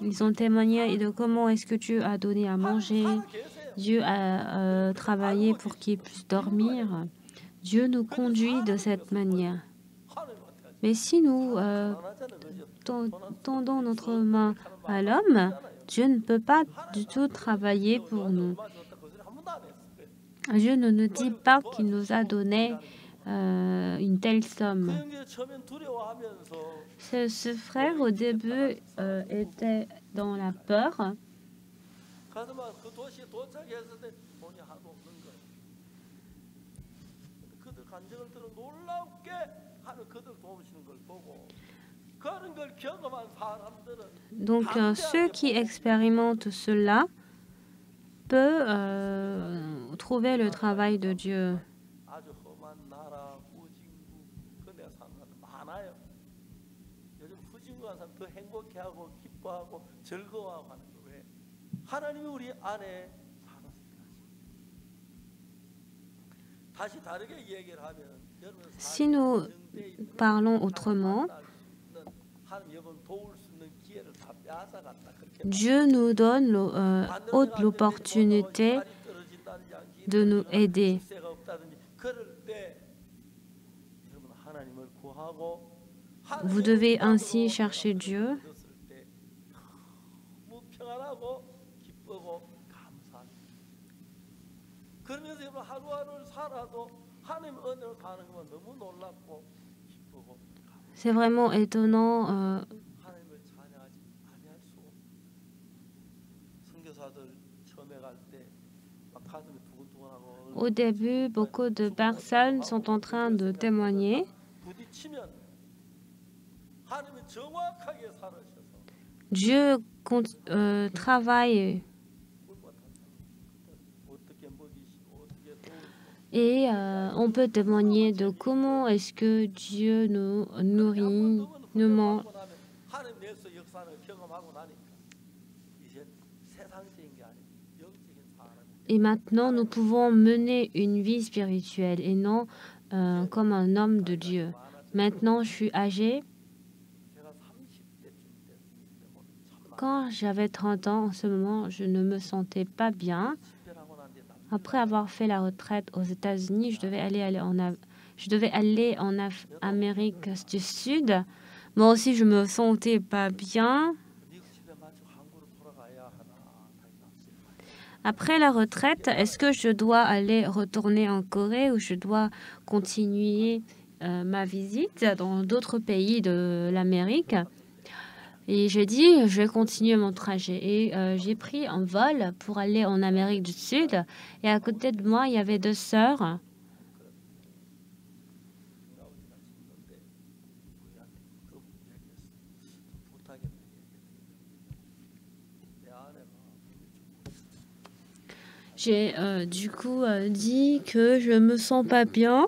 Ils ont témoigné de comment est-ce que Dieu a donné à manger. Dieu a travaillé pour qu'ils puissent dormir. Dieu nous conduit de cette manière. Mais si nous tendons notre main à l'homme, Dieu ne peut pas du tout travailler pour nous. Dieu ne nous dit pas qu'il nous a donné une telle somme. Ce frère, au début, était dans la peur. Donc, ceux qui expérimentent cela peuvent trouver le travail de Dieu. Si nous parlons autrement, Dieu nous donne l'opportunité de nous aider. Vous devez ainsi chercher Dieu. C'est vraiment étonnant. Au début, beaucoup de personnes sont en train de témoigner. Dieu travaille et on peut témoigner de comment est-ce que Dieu nous nourrit, nous mange. Et maintenant, nous pouvons mener une vie spirituelle et non comme un homme de Dieu. Maintenant, je suis âgée. Quand j'avais 30 ans, en ce moment, je ne me sentais pas bien. Après avoir fait la retraite aux États-Unis, je devais aller en Amérique du Sud. Moi aussi, je me sentais pas bien. Après la retraite, est-ce que je dois retourner en Corée ou je dois continuer ma visite dans d'autres pays de l'Amérique? Et j'ai dit, je vais continuer mon trajet. Et j'ai pris un vol pour aller en Amérique du Sud. Et à côté de moi, il y avait 2 sœurs. J'ai du coup dit que je me sens pas bien.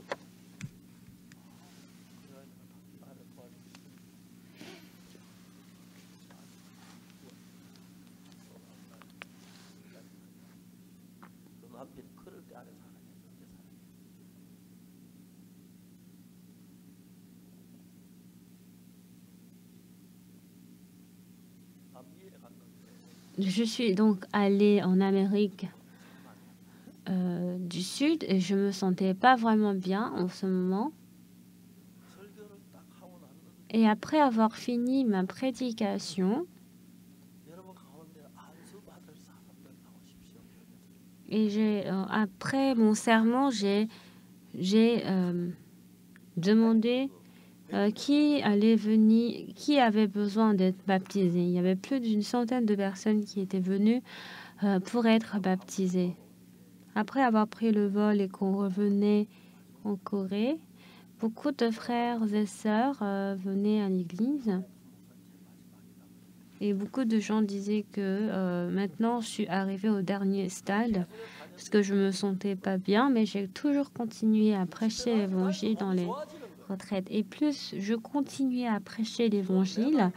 Je suis donc allée en Amérique du Sud et je me sentais pas vraiment bien en ce moment. Et après avoir fini ma prédication, et après mon sermon, j'ai demandé qui avait besoin d'être baptisé. Il y avait plus d'une centaine de personnes qui étaient venues pour être baptisé. Après avoir pris le vol et qu'on revenait en Corée, beaucoup de frères et sœurs venaient à l'église. Et beaucoup de gens disaient que maintenant, je suis arrivée au dernier stade parce que je me sentais pas bien, mais j'ai toujours continué à prêcher l'évangile dans les retraites. Et plus je continuais à prêcher l'évangile,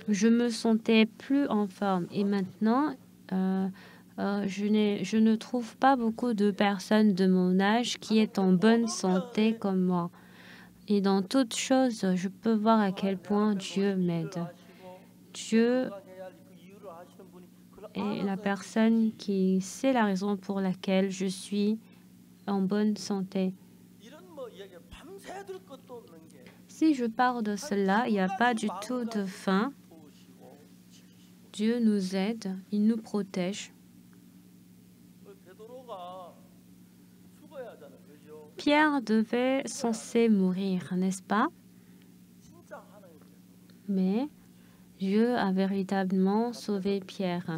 je me sentais plus en forme. Et maintenant, je ne trouve pas beaucoup de personnes de mon âge qui est en bonne santé comme moi. Et dans toute chose, je peux voir à quel point Dieu m'aide. Dieu est la personne qui sait la raison pour laquelle je suis en bonne santé. Si je parle de cela, il n'y a pas du tout de fin. Dieu nous aide, il nous protège. Pierre devait censé mourir, n'est-ce pas? Mais Dieu a véritablement sauvé Pierre.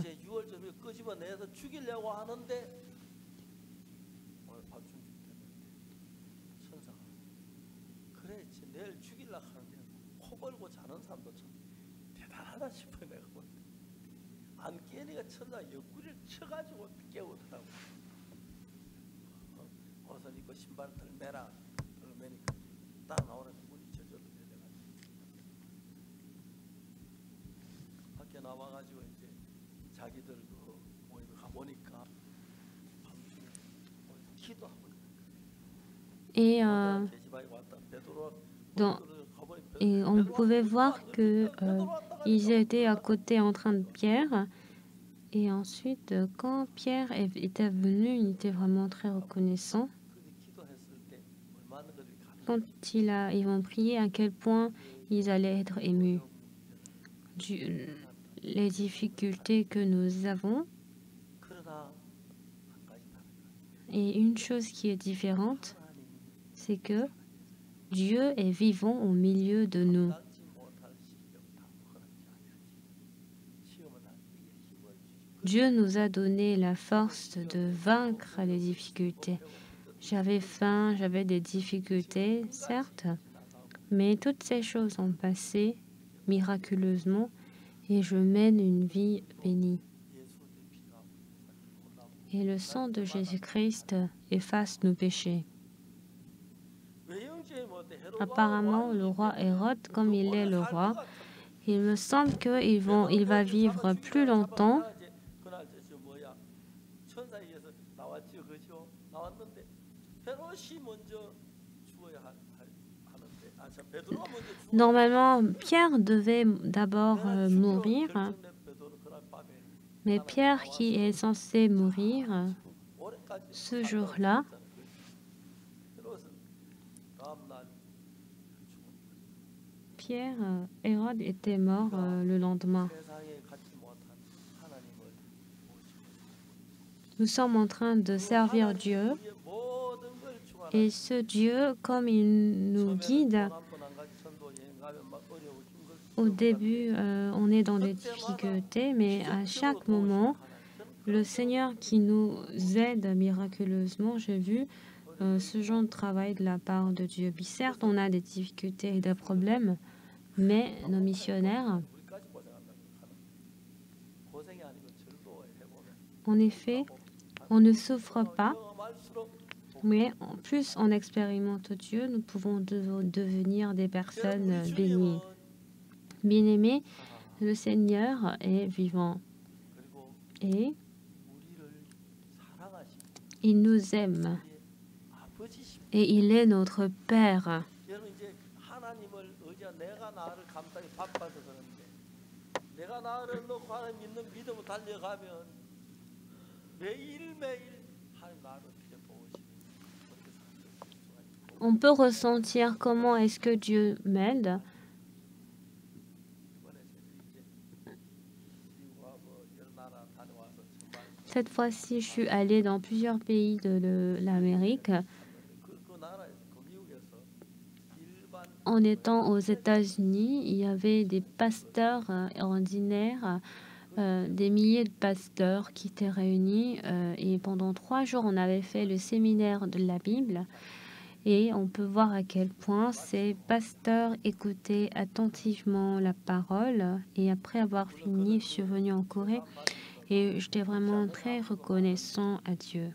Et on pouvait voir qu'ils étaient à côté en train de Pierre. Et ensuite, quand Pierre était venu, il était vraiment très reconnaissant. Quand ils vont prier, à quel point ils allaient être émus. Les difficultés que nous avons. Et une chose qui est différente, c'est que Dieu est vivant au milieu de nous. Dieu nous a donné la force de vaincre les difficultés. J'avais faim, j'avais des difficultés, certes, mais toutes ces choses ont passé miraculeusement et je mène une vie bénie. Et le sang de Jésus-Christ efface nos péchés. Apparemment, le roi Hérode, comme il est le roi, il me semble qu'il va vivre plus longtemps. Normalement, Pierre devait d'abord mourir, mais Pierre qui est censé mourir ce jour-là, Hérode était mort le lendemain. Nous sommes en train de servir Dieu et ce Dieu, comme il nous guide, au début, on est dans des difficultés, mais à chaque moment, le Seigneur qui nous aide miraculeusement, j'ai vu ce genre de travail de la part de Dieu. Puis certes, on a des difficultés et des problèmes, mais nos missionnaires, en effet, on ne souffre pas, mais en plus on expérimente Dieu, nous pouvons devenir des personnes bénies. Bien-aimés, le Seigneur est vivant et il nous aime et il est notre Père. On peut ressentir comment est-ce que Dieu m'aide. Cette fois-ci, je suis allée dans plusieurs pays de l'Amérique. En étant aux États-Unis, il y avait des pasteurs ordinaires des milliers de pasteurs qui étaient réunis et pendant 3 jours, on avait fait le séminaire de la Bible et on peut voir à quel point ces pasteurs écoutaient attentivement la parole et après avoir fini, je suis venue en Corée et j'étais vraiment très reconnaissant à Dieu.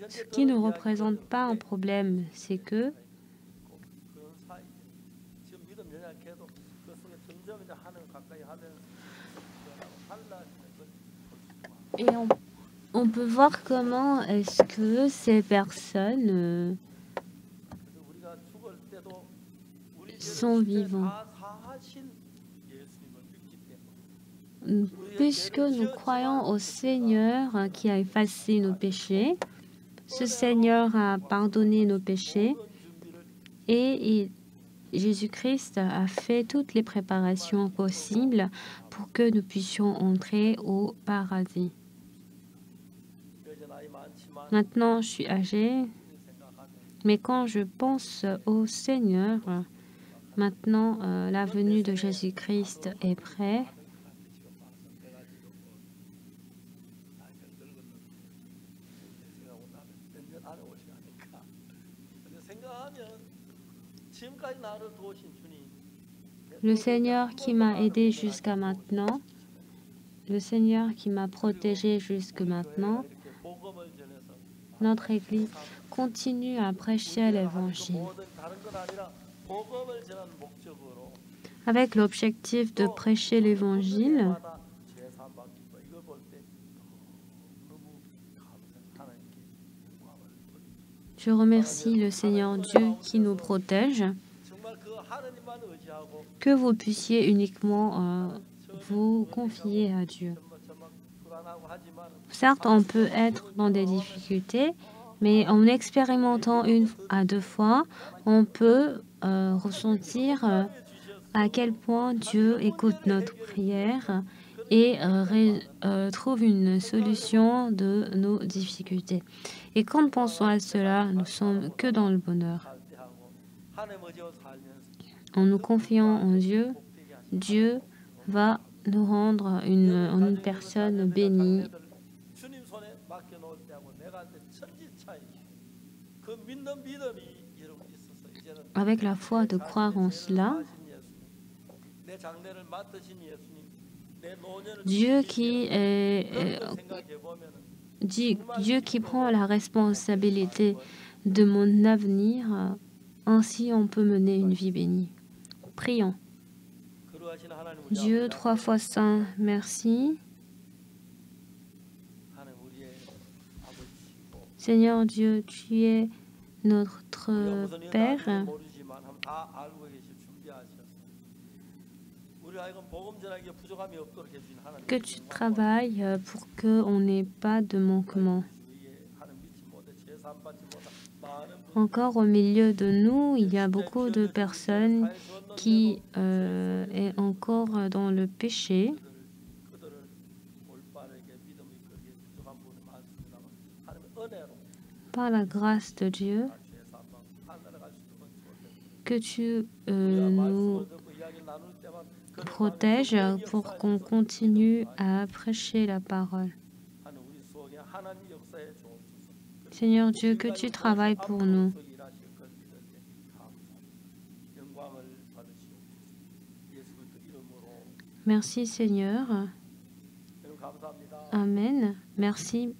Ce qui ne représente pas un problème, c'est que et on peut voir comment est-ce que ces personnes sont vivants. Puisque nous croyons au Seigneur qui a effacé nos péchés, ce Seigneur a pardonné nos péchés et Jésus-Christ a fait toutes les préparations possibles pour que nous puissions entrer au paradis. Maintenant, je suis âgée, mais quand je pense au Seigneur, maintenant, la venue de Jésus-Christ est prête. Le Seigneur qui m'a aidé jusqu'à maintenant, le Seigneur qui m'a protégé jusque maintenant, notre Église continue à prêcher l'Évangile avec l'objectif de prêcher l'Évangile. Je remercie le Seigneur Dieu qui nous protège. Que vous puissiez uniquement vous confier à Dieu. Certes, on peut être dans des difficultés, mais en expérimentant 1 à 2 fois, on peut ressentir à quel point Dieu écoute notre prière et trouve une solution de nos difficultés. Et quand nous pensons à cela, nous sommes que dans le bonheur. En nous confiant en Dieu, Dieu va nous rendre une personne bénie. Avec la foi de croire en cela, Dieu qui prend la responsabilité de mon avenir, ainsi on peut mener une vie bénie. Prions. Dieu 3 fois saint, merci. Seigneur Dieu, tu es notre Père. Que tu travailles pour qu'on n'ait pas de manquement. Encore au milieu de nous, il y a beaucoup de personnes qui sont encore dans le péché. Par la grâce de Dieu, que tu nous protèges pour qu'on continue à prêcher la parole. Seigneur Dieu, que tu travailles pour nous. Merci Seigneur. Amen. Merci.